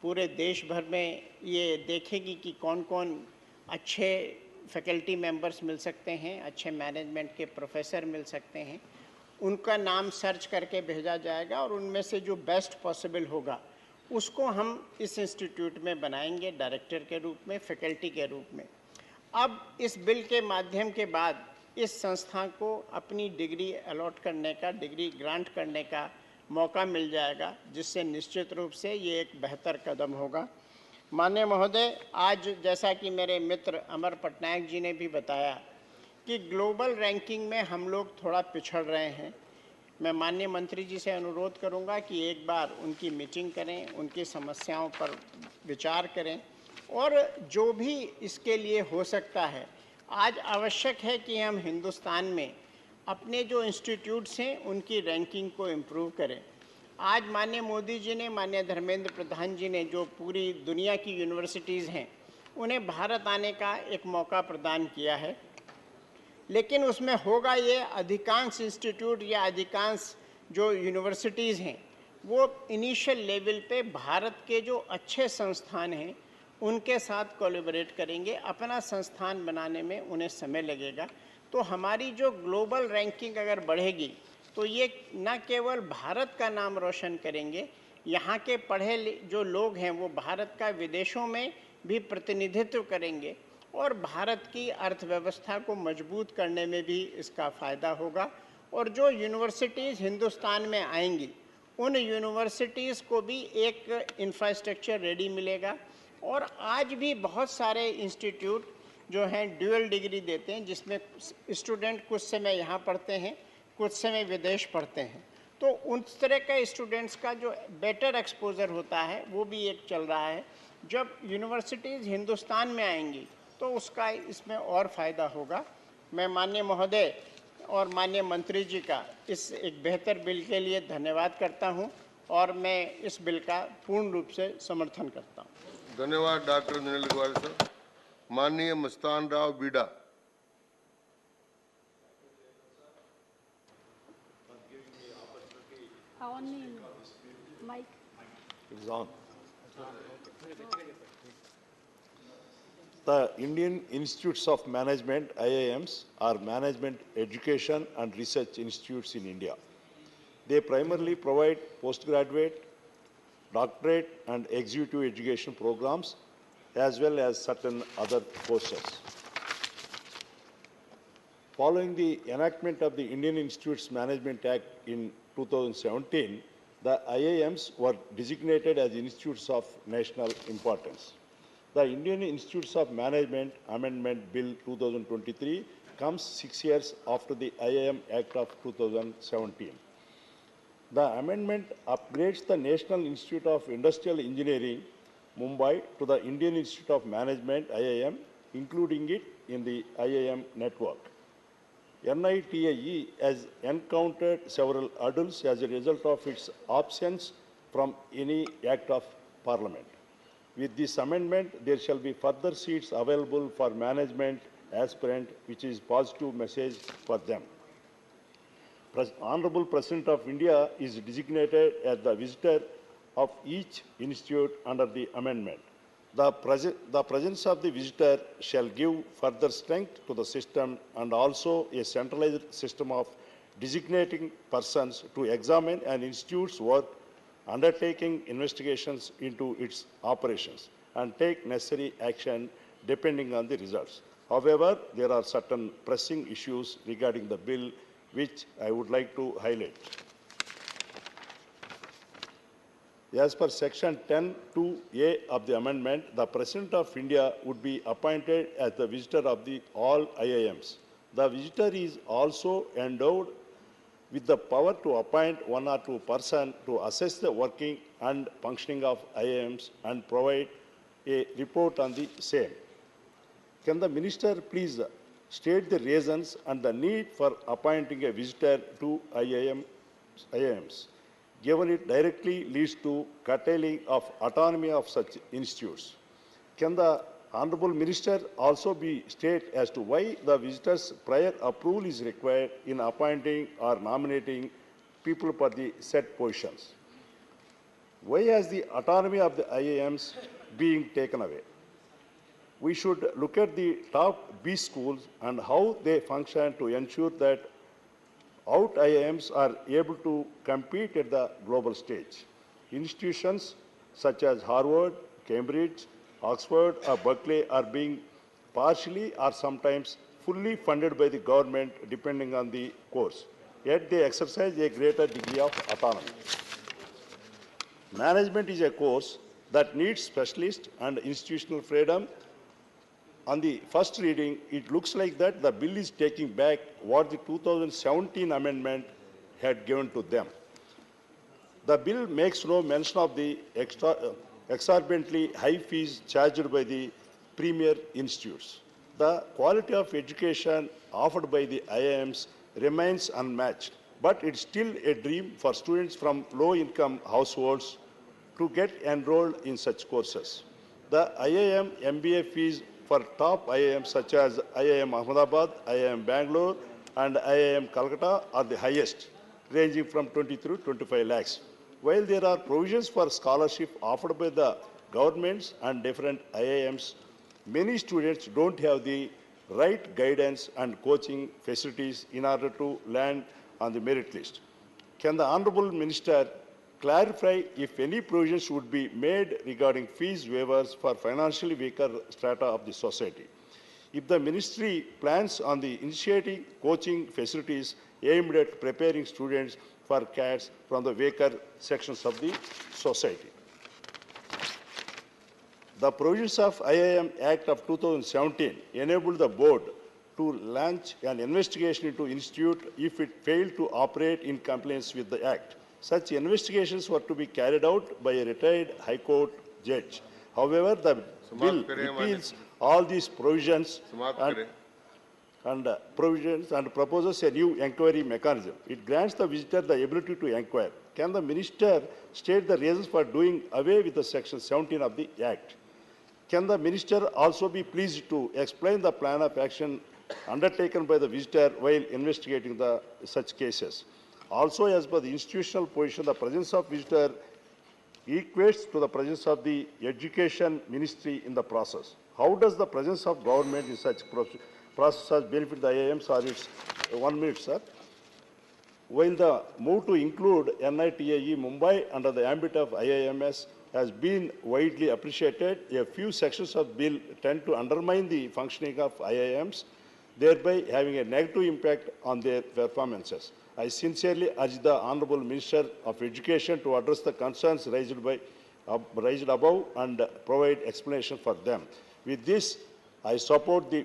पूरे देश भर में ये देखेगी कि कौन कौन अच्छे फैकल्टी मेंबर्स मिल सकते हैं, अच्छे मैनेजमेंट के प्रोफेसर मिल सकते हैं, उनका नाम सर्च करके भेजा जाएगा और उनमें से जो बेस्ट पॉसिबल होगा उसको हम इस इंस्टीट्यूट में बनाएंगे डायरेक्टर के रूप में, फैकल्टी के रूप में। अब इस बिल के माध्यम के बाद इस संस्था को अपनी डिग्री अलॉट करने का, डिग्री ग्रांट करने का मौका मिल जाएगा, जिससे निश्चित रूप से ये एक बेहतर कदम होगा। माननीय महोदय, आज जैसा कि मेरे मित्र अमर पटनायक जी ने भी बताया कि ग्लोबल रैंकिंग में हम लोग थोड़ा पिछड़ रहे हैं। मैं माननीय मंत्री जी से अनुरोध करूंगा कि एक बार उनकी मीटिंग करें, उनकी समस्याओं पर विचार करें और जो भी इसके लिए हो सकता है। आज आवश्यक है कि हम हिंदुस्तान में अपने जो इंस्टीट्यूट्स हैं उनकी रैंकिंग को इम्प्रूव करें। आज माननीय मोदी जी ने, माननीय धर्मेंद्र प्रधान जी ने जो पूरी दुनिया की यूनिवर्सिटीज़ हैं उन्हें भारत आने का एक मौका प्रदान किया है, लेकिन उसमें होगा ये अधिकांश इंस्टीट्यूट या अधिकांश जो यूनिवर्सिटीज़ हैं वो इनिशियल लेवल पे भारत के जो अच्छे संस्थान हैं उनके साथ कोलैबोरेट करेंगे। अपना संस्थान बनाने में उन्हें समय लगेगा। तो हमारी जो ग्लोबल रैंकिंग अगर बढ़ेगी तो ये न केवल भारत का नाम रोशन करेंगे, यहाँ के पढ़े जो लोग हैं वो भारत का विदेशों में भी प्रतिनिधित्व करेंगे और भारत की अर्थव्यवस्था को मजबूत करने में भी इसका फ़ायदा होगा। और जो यूनिवर्सिटीज़ हिंदुस्तान में आएंगी उन यूनिवर्सिटीज़ को भी एक इंफ्रास्ट्रक्चर रेडी मिलेगा। और आज भी बहुत सारे इंस्टीट्यूट जो हैं ड्यूअल डिग्री देते हैं, जिसमें स्टूडेंट कुछ समय यहाँ पढ़ते हैं, कुछ समय विदेश पढ़ते हैं। तो उस तरह के स्टूडेंट्स का जो बेटर एक्सपोजर होता है वो भी एक चल रहा है। जब यूनिवर्सिटीज़ हिंदुस्तान में आएंगी तो उसका इसमें और फ़ायदा होगा। मैं माननीय महोदय और माननीय मंत्री जी का इस एक बेहतर बिल के लिए धन्यवाद करता हूं और मैं इस बिल का पूर्ण रूप से समर्थन करता हूं। धन्यवाद डॉक्टर नील गवाल सर। माननीय Mastan Rao बीडा। The Indian Institutes of Management, IIMs, are management education and research institutes in India. They primarily provide postgraduate, doctorate, and executive education programs, as well as certain other courses. Following the enactment of the Indian Institutes Management Act in 2017, the IIMs were designated as institutes of national importance. The Indian Institutes of Management Amendment Bill 2023 comes 6 years after the IIM Act of 2017. The amendment upgrades the National Institute of Industrial Engineering, Mumbai, to the Indian Institute of Management, IIM, including it in the IIM network. NITIE has encountered several hurdles as a result of its absence from any act of parliament. With this amendment, there shall be further seats available for management aspirant, which is positive message for them. Honorable President of India is designated as the visitor of each institute under the amendment. The presence of the visitor shall give further strength to the system and also a centralized system of designating persons to examine an institute's work, undertaking investigations into its operations, and take necessary action depending on the results. However, there are certain pressing issues regarding the bill which I would like to highlight. As per section 10(2)(a) of the amendment, the President of India would be appointed as the visitor of all IIMs. The visitor is also endowed with the power to appoint one or two persons to assess the working and functioning of IIMs and provide a report on the same. Can the Minister please state the reasons and the need for appointing a visitor to IIMs, given it directly leads to curtailing of autonomy of such institutes? Can the Honorable Minister also be state as to why the visitor's prior approval is required in appointing or nominating people for the said positions? Why has the autonomy of the IIMs being taken away? We should look at the top B schools and how they function to ensure that out IIMs are able to compete at the global stage. Institutions such as Harvard, Cambridge, Oxford or Berkeley are being partially or sometimes fully funded by the government depending on the course, yet they exercise a greater degree of autonomy. Management is a course that needs specialist and institutional freedom. On the first reading, it looks like that the bill is taking back what the 2017 amendment had given to them. The bill makes no mention of the exorbitantly high fees charged by the premier institutes. The quality of education offered by the IIMs remains unmatched, but it's still a dream for students from low-income households to get enrolled in such courses. The IIM MBA fees for top IIMs such as IIM Ahmedabad, IIM Bangalore, and IIM Calcutta are the highest, ranging from 23 to 25 lakhs. While there are provisions for scholarship offered by the governments and different IIMs, many students don't have the right guidance and coaching facilities in order to land on the merit list. Can the Honorable Minister clarify if any provisions would be made regarding fees waivers for financially weaker strata of the society? If the Ministry plans on the initiating coaching facilities aimed at preparing students for CATs from the weaker sections of the society. The provisions of IIM Act of 2017 enabled the board to launch an investigation into institute if it failed to operate in compliance with the Act. Such investigations were to be carried out by a retired High Court judge. However, the bill repeals all these provisions and proposes a new inquiry mechanism. It grants the visitor the ability to inquire. Can the Minister state the reasons for doing away with the Section 17 of the Act? Can the Minister also be pleased to explain the plan of action undertaken by the visitor while investigating such cases? Also, as per the institutional position, the presence of visitor equates to the presence of the Education Ministry in the process. How does the presence of government in such process benefit the IIMs or its 1 minute, sir? While the move to include NITIE Mumbai under the ambit of IIMS has been widely appreciated, a few sections of bill tend to undermine the functioning of IIMs, thereby having a negative impact on their performances. I sincerely urge the Honourable Minister of Education to address the concerns raised above and provide explanation for them. With this, I support the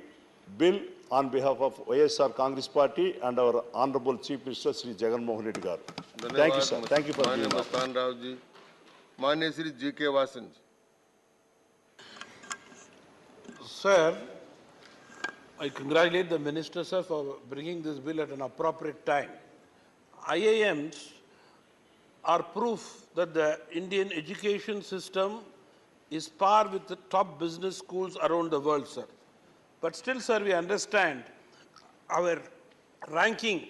bill on behalf of य-शहर Congress Party and our Honourable Chief Minister Sri Jagan Mohan Reddy Garu. Thank you, sir. Thank you for being here. माननीय Shri G K. Vasan ji. Sir, I congratulate the Minister, sir, for bringing this bill at an appropriate time. IIMs are proof that the Indian education system is par with the top business schools around the world, sir. But still, sir, we understand our ranking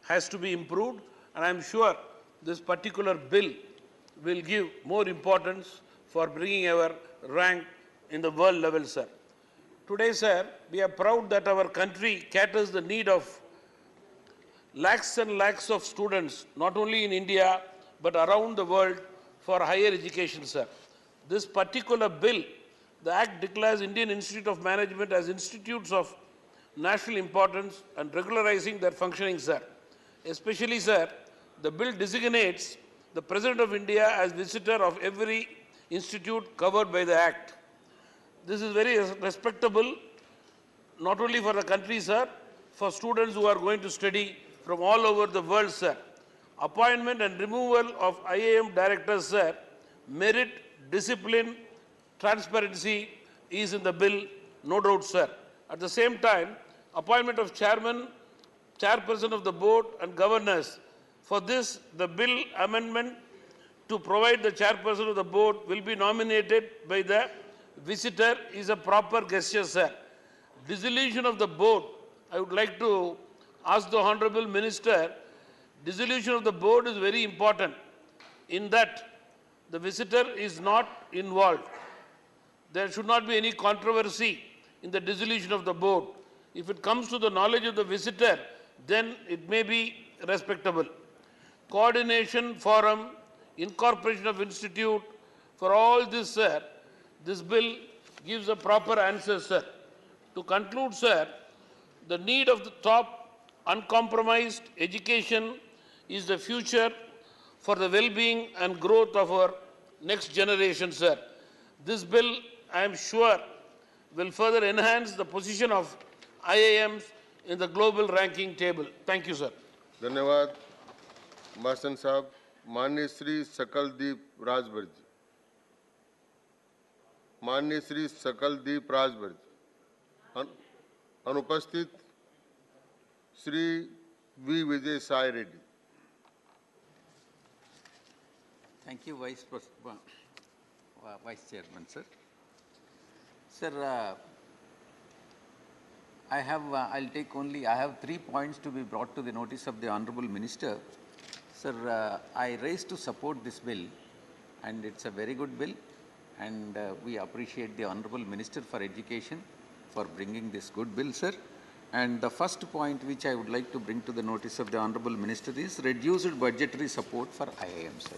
has to be improved, and I'm sure this particular bill will give more importance for bringing our rank in the world level, sir. Today, sir, we are proud that our country caters the need of lakhs and lakhs of students, not only in India, but around the world for higher education, sir. This particular bill, the Act declares Indian Institute of Management as institutes of national importance and regularizing their functioning, sir. Especially, sir, the bill designates the President of India as visitor of every institute covered by the Act. This is very respectable, not only for the country, sir, for students who are going to study from all over the world, sir. Appointment and removal of IAM directors, sir, merit, discipline, transparency is in the bill, no doubt, sir. At the same time, appointment of chairman, chairperson of the board and governors. For this, the bill amendment to provide the chairperson of the board will be nominated by the visitor is a proper gesture, sir. Dissolution of the board, I would like to ask the Honorable Minister, dissolution of the board is very important in that the visitor is not involved. There should not be any controversy in the dissolution of the board. If it comes to the knowledge of the visitor, then it may be respectable. Coordination forum, incorporation of institute, for all this, sir, this bill gives a proper answer, sir. To conclude, sir, the need of the top uncompromised education is the future for the well-being and growth of our next generation, sir. This bill, I am sure, will further enhance the position of IIMs in the global ranking table. Thank you, sir. धन्यवाद मासन साहब. माननीय श्री सकलदीप राजभर जी. माननीय श्री सकलदीप राजभर जी. अनुपस्थित Shri V Vijay Sai Reddy. Thank you, Vice Chairman, sir. Sir, I'll take only, I have 3 points to be brought to the notice of the Honorable Minister. Sir, I raise to support this bill, and it's a very good bill, and we appreciate the Honorable Minister for Education for bringing this good bill, sir. And the first point which I would like to bring to the notice of the Honorable Minister is reduced budgetary support for IIM, sir.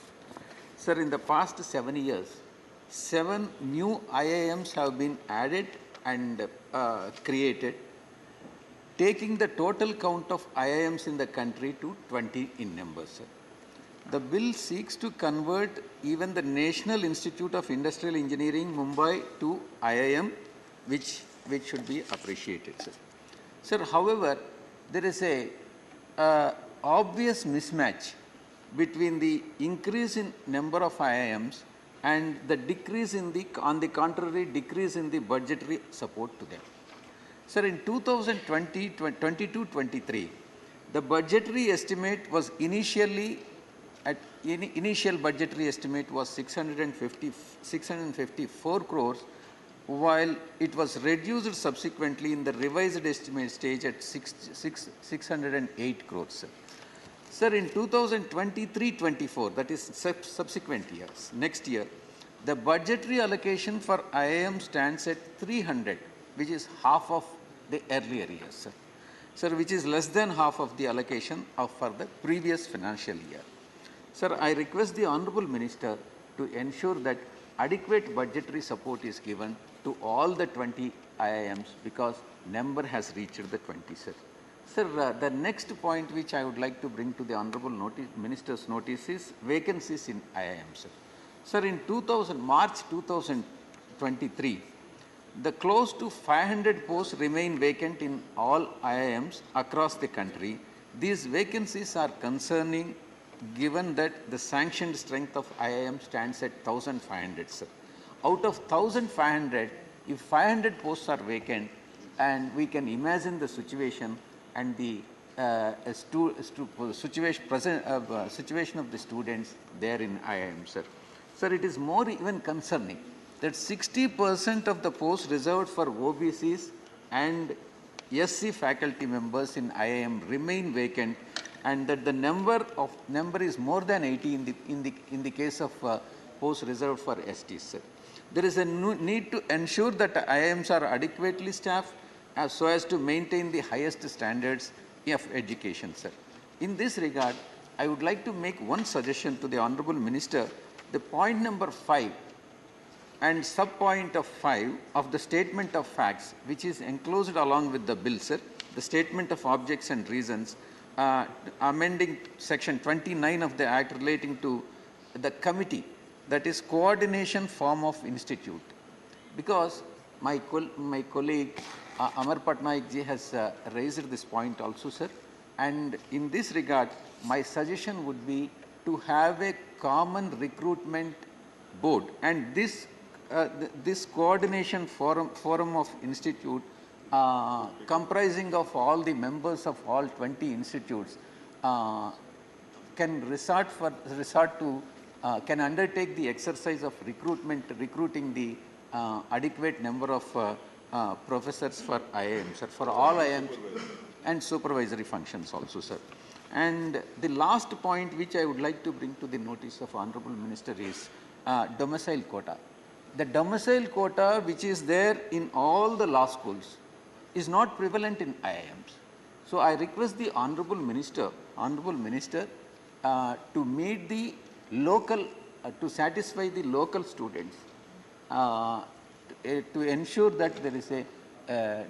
Sir, in the past 7 years, 7 new IIMs have been added and created, taking the total count of IIMs in the country to 20 in number, sir. The bill seeks to convert even the National Institute of Industrial Engineering, Mumbai, to IIM, which should be appreciated, sir. Sir, however, there is a obvious mismatch between the increase in number of IIMs and the decrease in the, on the contrary, decrease in the budgetary support to them. Sir, in 2022-23, the budgetary estimate was initial budgetary estimate was 654 crores, while it was reduced subsequently in the revised estimate stage at 608 crores, sir. Sir, in 2023-24, that is subsequent years, next year, the budgetary allocation for IIM stands at 300, which is half of the earlier years, sir. Sir, which is less than half of the allocation for the previous financial year. Sir, I request the Honorable Minister to ensure that adequate budgetary support is given to all the 20 IIMs because number has reached the 20, sir. Sir, the next point which I would like to bring to the Honorable Minister's notice is vacancies in IIM, sir. Sir, in March 2023, the close to 500 posts remain vacant in all IIMs across the country. These vacancies are concerning given that the sanctioned strength of IIM stands at 1,500, sir. Out of 1,500, if 500 posts are vacant, and we can imagine the situation and the situation of the students there in IIM, sir. Sir, it is more even concerning that 60% of the posts reserved for OBCs and SC faculty members in IIM remain vacant, and that the number is more than 80 in the case of posts reserved for STs, sir. There is a need to ensure that IIMs are adequately staffed so as to maintain the highest standards of education, sir. In this regard, I would like to make one suggestion to the Honorable Minister. The point number 5 and sub-point of 5 of the statement of facts, which is enclosed along with the bill, sir, the statement of objects and reasons, amending section 29 of the Act relating to the committee, that is coordination form of institute, because my colleague Amar Patnaik ji has raised this point also, sir, and in this regard, my suggestion would be to have a common recruitment board, and this this coordination forum of institute comprising of all the members of all 20 institutes can can undertake the exercise of recruiting the adequate number of professors for IIMs, sir, for all IIMs and supervisory functions also, sir. And the last point which I would like to bring to the notice of Honorable Minister is domicile quota. The domicile quota which is there in all the law schools is not prevalent in IIMs. So I request the Honorable Minister to meet the local, to satisfy the local students, to ensure that there is a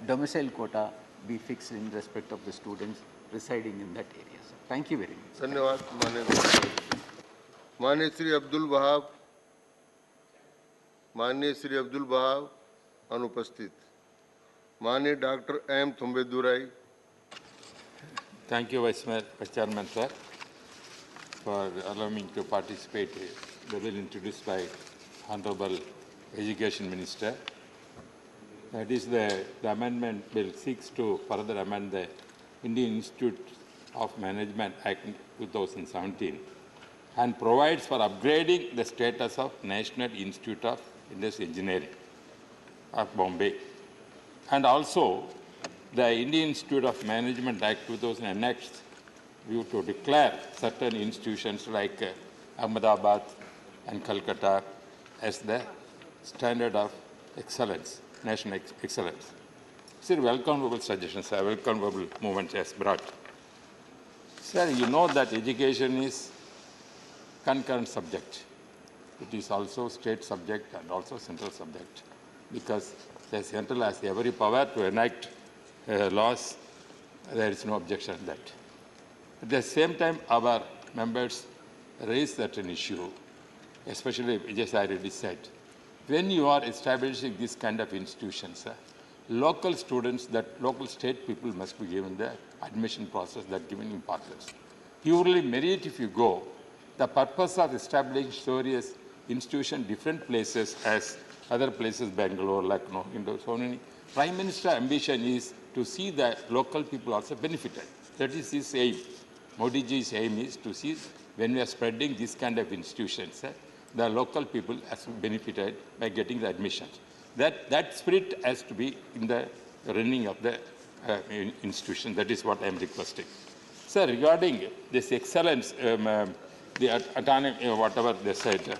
domicile quota be fixed in respect of the students residing in that area. Sir. Thank you very much. धन्यवाद माननीय श्री अब्दुल वहाब, माननीय श्री अब्दुल वहाब अनुपस्थित, माननीय doctor M Thambidurai. Thank you, Vice Chairman, sir, for allowing me to participate in the bill introduced by Honorable Education Minister. That is the amendment bill seeks to further amend the Indian Institute of Management Act 2017 and provides for upgrading the status of National Institute of Industrial Engineering of Bombay, and also the Indian Institute of Management Act 2000 annexed view to declare certain institutions like Ahmedabad and Calcutta as the standard of excellence, national excellence. Sir, welcomable suggestions, sir, welcomable movement as brought. Sir, you know that education is concurrent subject. It is also state subject and also central subject, because the central has every power to enact laws. There is no objection to that. At the same time, our members raise certain issue, especially as I already said. When you are establishing this kind of institutions, local students, that local state people must be given the admission process, that given importance. Purely merit if you go, the purpose of establishing serious institution different places as other places, Bangalore, Lucknow, so many. Prime Minister ambition is to see that local people also benefited. That is his aim. Modi ji's aim is to see when we are spreading this kind of institutions, the local people has benefited by getting the admissions. That spirit has to be in the running of the institution. That is what I am requesting. Sir, regarding this excellence, the autonomy, whatever they said,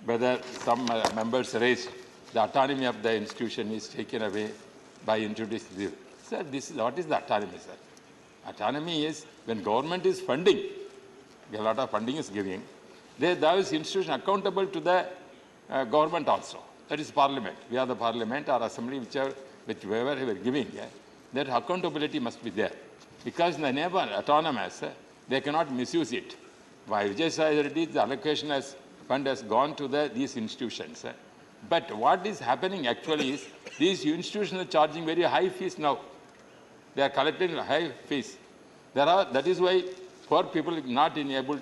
whether some members raised the autonomy of the institution is taken away by introducing this. Sir, this is what is the autonomy, sir? Autonomy is when government is funding, a lot of funding is giving, those institutions accountable to the government also. That is parliament. We are the parliament or assembly, whichever we are giving, that accountability must be there. Because in the name of autonomous, they cannot misuse it. By Vijay the allocation as fund has gone to these institutions. But what is happening actually is these institutions are charging very high fees now. They are collecting high fees. That is why poor people are not able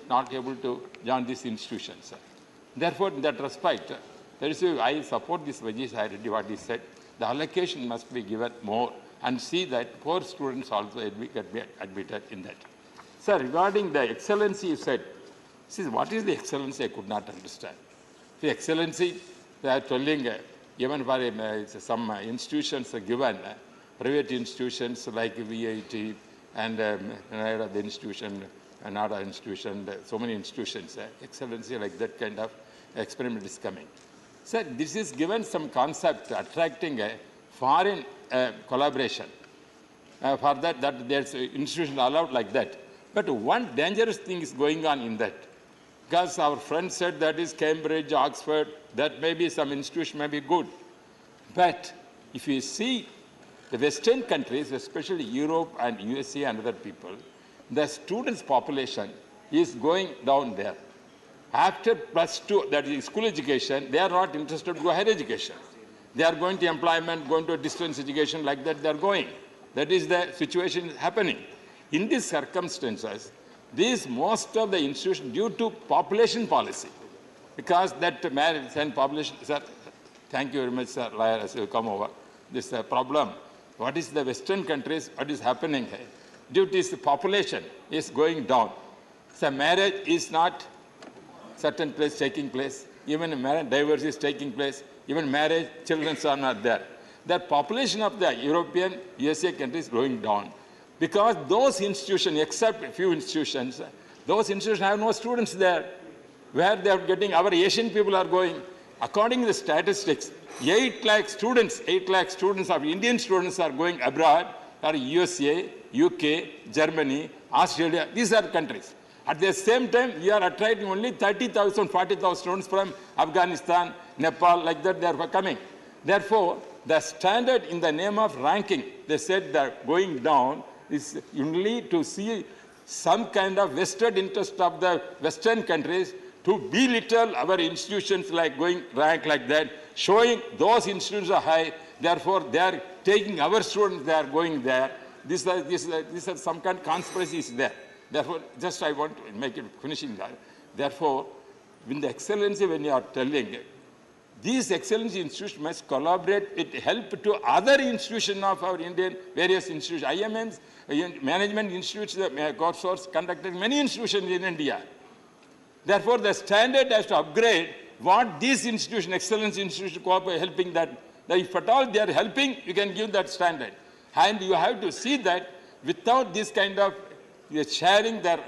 to join these institutions. Therefore, in that respect, that is why I support this Vijay what he said. The allocation must be given more and see that poor students also get admitted in that. Sir, regarding the excellency, you said, see, what is the excellency? I could not understand. The excellency, they are telling, even for some institutions are given, private institutions like VIT and the institution, another institution, so many institutions, excellency like that kind of experiment is coming. Sir, this is given some concept attracting a foreign collaboration. For that there's an institution allowed like that. But one dangerous thing is going on in that. Because our friend said that is Cambridge, Oxford, that may be some institution may be good. But if you see the Western countries, especially Europe and USA and other people, the students' population is going down there. after +2, that is school education, they are not interested to go higher education. They are going to employment, going to distance education, like that they are going. That is the situation happening. In these circumstances, most of the institutions, due to population policy, because that marriage and population, sir, thank you very much, sir, lawyer, as you come over. This problem. What is the Western countries, what is happening here? Due to this population is going down. So marriage is not certain place taking place. Even marriage, divorce is taking place. Even marriage, children are not there. The population of the European, USA countries is going down. Because those institutions, except a few institutions, those institutions have no students there. Where they are getting, our Asian people are going. According to the statistics, 8 lakh students of Indian students are going abroad, are USA, UK, Germany, Australia, these are countries. At the same time, we are attracting only 30,000, 40,000 students from Afghanistan, Nepal, like that they are coming. Therefore, the standard in the name of ranking, they said that going down is only to see some kind of vested interest of the Western countries to belittle our institutions like going rank like that, showing those institutions are high, therefore they are taking our students, they are going there. This is some kind of conspiracy is there. Therefore, just I want to make it finishing that. Therefore, when the excellency, when you are telling, these excellency institutions must collaborate, it help to other institutions of our Indian, various institutions, IMMs, management institutes, course conducted many institutions in India. Therefore, the standard has to upgrade what these institutions, excellence institutions, helping that. If at all they are helping, you can give that standard. And you have to see that without this kind of sharing their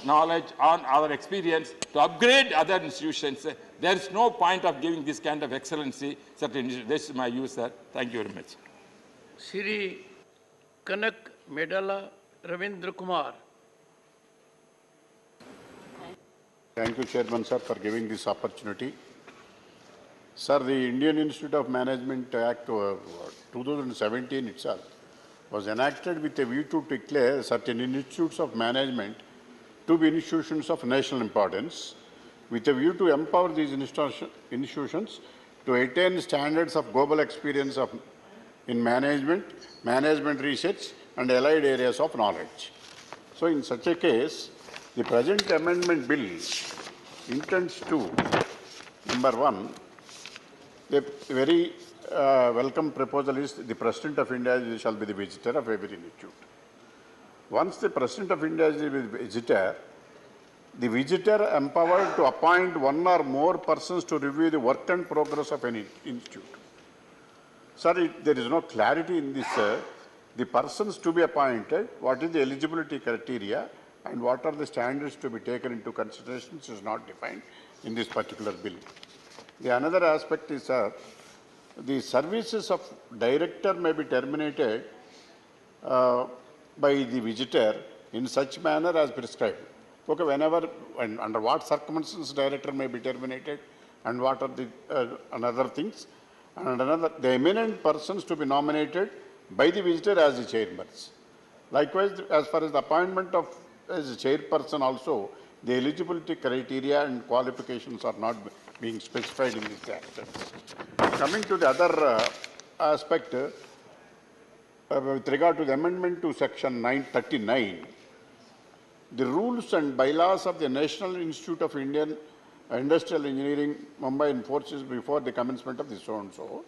knowledge on our experience to upgrade other institutions, there is no point of giving this kind of excellency. This is my view, sir. Thank you very much. Shri Kanak Medala Ravindra Kumar. Thank you, Chairman, sir, for giving this opportunity. Sir, the Indian Institute of Management Act 2017 itself was enacted with a view to declare certain institutes of management to be institutions of national importance, with a view to empower these institutions to attain standards of global experience in management, management research, and allied areas of knowledge. So, in such a case, the present amendment bill intends to, number one, the very welcome proposal is the President of India shall be the visitor of every institute. Once the President of India is the visitor empowered to appoint one or more persons to review the work and progress of any institute. Sir, there is no clarity in this. The persons to be appointed, what is the eligibility criteria, and what are the standards to be taken into consideration is not defined in this particular bill. The another aspect is, the services of director may be terminated by the visitor in such manner as prescribed. Okay, whenever and under what circumstances director may be terminated, and what are the another things, and another the eminent persons to be nominated by the visitor as the chairpersons. Likewise, as far as the appointment of as a chairperson also, the eligibility criteria and qualifications are not being specified in this act. Coming to the other aspect, with regard to the amendment to section 939, the rules and bylaws of the National Institute of Indian Industrial Engineering, Mumbai enforces before the commencement of the so-and-so,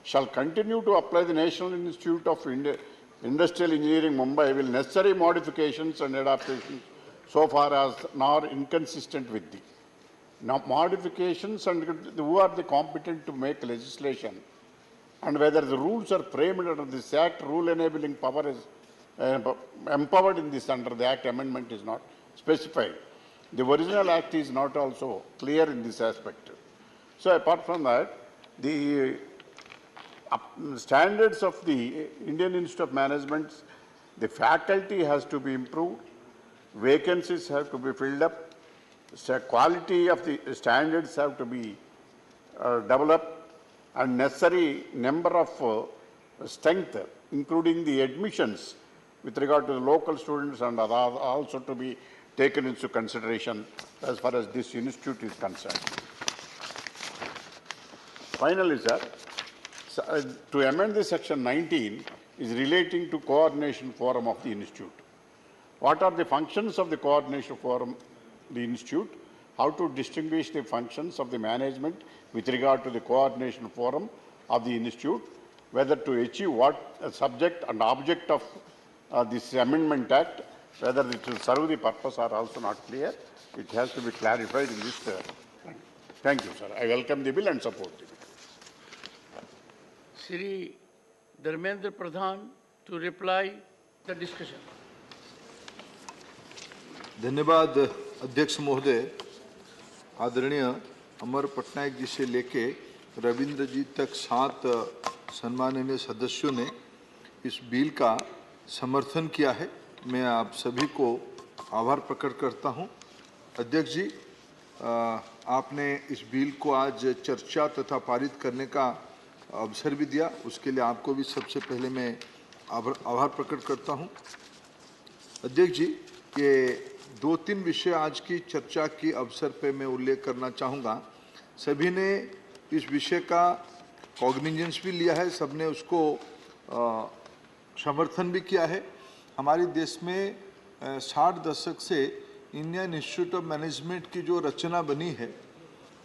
shall continue to apply the National Institute of Industrial Engineering, Mumbai, will necessary modifications and adaptations so far as not inconsistent with the. Now, modifications and who are the competent to make legislation, and whether the rules are framed under this Act, rule enabling power is empowered in this under the Act amendment is not specified. The original Act is not also clear in this aspect. So, apart from that, the standards of the Indian Institute of Management, the faculty has to be improved, vacancies have to be filled up, quality of the standards have to be developed, and necessary number of strength, including the admissions with regard to the local students, and also to be taken into consideration as far as this institute is concerned. Finally, sir, to amend the section 19 is relating to coordination forum of the institute. What are the functions of the coordination forum, the institute? How to distinguish the functions of the management with regard to the coordination forum of the institute, whether to achieve what subject and object of this amendment act, whether it will serve the purpose are also not clear. It has to be clarified in this. Thank you, sir. I welcome the bill and support the bill. Shri Dharmendra Pradhan to reply the discussion. धन्यवाद अध्यक्ष महोदय। आदरणीय अमर पटनायक जी से लेके रविंद्र जी तक 7 सम्माननीय सदस्यों ने इस बिल का समर्थन किया है। मैं आप सभी को आभार प्रकट करता हूं। अध्यक्ष जी, आपने इस बिल को आज चर्चा तथा पारित करने का अवसर भी दिया, उसके लिए आपको भी सबसे पहले मैं आभार प्रकट करता हूं। अध्यक्ष जी, ये 2-3 विषय आज की चर्चा की अवसर पे मैं उल्लेख करना चाहूँगा। सभी ने इस विषय का कॉग्निजेंस भी लिया है, सबने उसको समर्थन भी किया है। हमारे देश में 60 दशक से इंडियन इंस्टीट्यूट ऑफ मैनेजमेंट की जो रचना बनी है,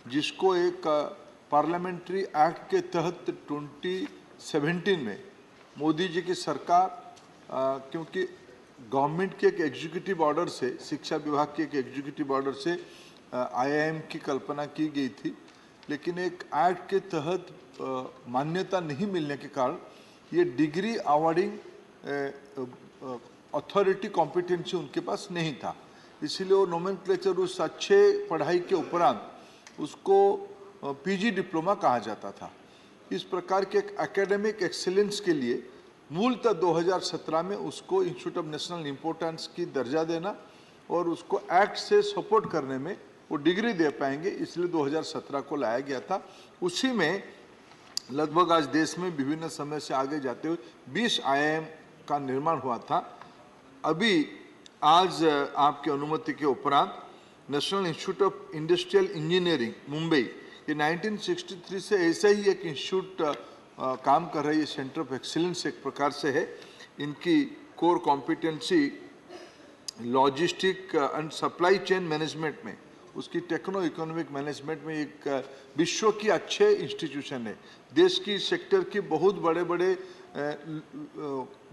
जिसको एक पार्लियामेंट्री एक्ट के तहत 2017 में मोदी जी की सरकार, क्योंकि गवर्नमेंट के एक एग्जीक्यूटिव ऑर्डर से, शिक्षा विभाग के एक एग्जीक्यूटिव ऑर्डर से IIM की कल्पना की गई थी, लेकिन एक एक्ट के तहत मान्यता नहीं मिलने के कारण ये डिग्री अवार्डिंग अथॉरिटी कॉम्पिटेंसी उनके पास नहीं था। इसीलिए वो नोमेनक्लेचर उस अच्छे पढ़ाई के उपरांत उसको PG डिप्लोमा कहा जाता था। इस प्रकार के एक एकेडमिक एक्सीलेंस के लिए मूलतः 2017 में उसको इंस्टीट्यूट ऑफ नेशनल इम्पोर्टेंस की दर्जा देना और उसको एक्ट से सपोर्ट करने में वो डिग्री दे पाएंगे, इसलिए 2017 को लाया गया था। उसी में लगभग आज देश में विभिन्न समय से आगे जाते हुए 20 IIM का निर्माण हुआ था। अभी आज आपकी अनुमति के उपरांत national institute of industrial engineering Mumbai, ये 1963 से ऐसे ही एक इंस्टीट्यूट काम कर रही है, सेंटर ऑफ एक्सीलेंस एक प्रकार से है। इनकी core competency logistic and supply chain management में, उसकी टेक्नो इकोनॉमिक मैनेजमेंट में एक विश्व की अच्छे इंस्टीट्यूशन है। देश की सेक्टर की बहुत बड़े बड़े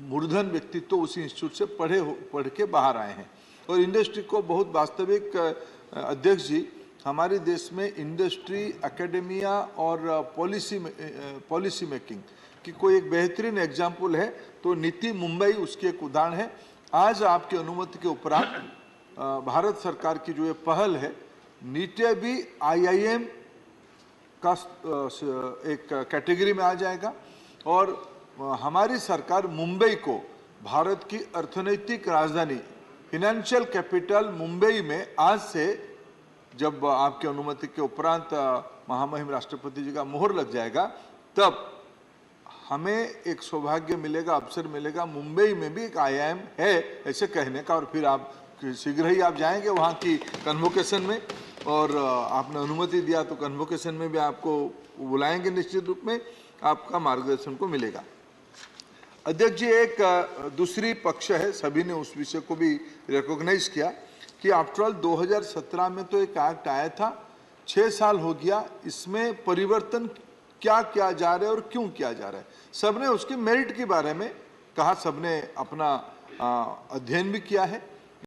मूर्धन व्यक्तित्व तो उसी इंस्टीट्यूट से पढ़ के बाहर आए हैं। और इंडस्ट्री को बहुत वास्तविक अध्यक्ष जी, हमारे देश में इंडस्ट्री, एकेडेमिया और पॉलिसी मेकिंग की कोई एक बेहतरीन एग्जाम्पल है तो नीति मुंबई उसकी एक उदाहरण है। आज आपकी अनुमति के उपरांत भारत सरकार की जो ये पहल है, नीति भी IIM का एक कैटेगरी में आ जाएगा और हमारी सरकार मुंबई को भारत की अर्थनैतिक राजधानी, फिनेंशियल कैपिटल मुंबई में आज से, जब आपकी अनुमति के उपरांत महामहिम राष्ट्रपति जी का मोहर लग जाएगा, तब हमें एक सौभाग्य मिलेगा, अवसर मिलेगा मुंबई में भी एक IIM है ऐसे कहने का। और फिर आप शीघ्र ही आप जाएंगे वहाँ की कन्वोकेशन में, और आपने अनुमति दिया तो कन्वोकेशन में भी आपको बुलाएंगे, निश्चित रूप में आपका मार्गदर्शन को मिलेगा। अध्यक्ष जी, एक दूसरी पक्ष है, सभी ने उस विषय को भी रिकॉग्नाइज किया कि आफ्टरऑल 2017 में तो एक एक्ट आया था, 6 साल हो गया, इसमें परिवर्तन क्या किया जा रहा है और क्यों किया जा रहा है। सबने उसके मेरिट के बारे में कहा, सबने अपना अध्ययन भी किया है।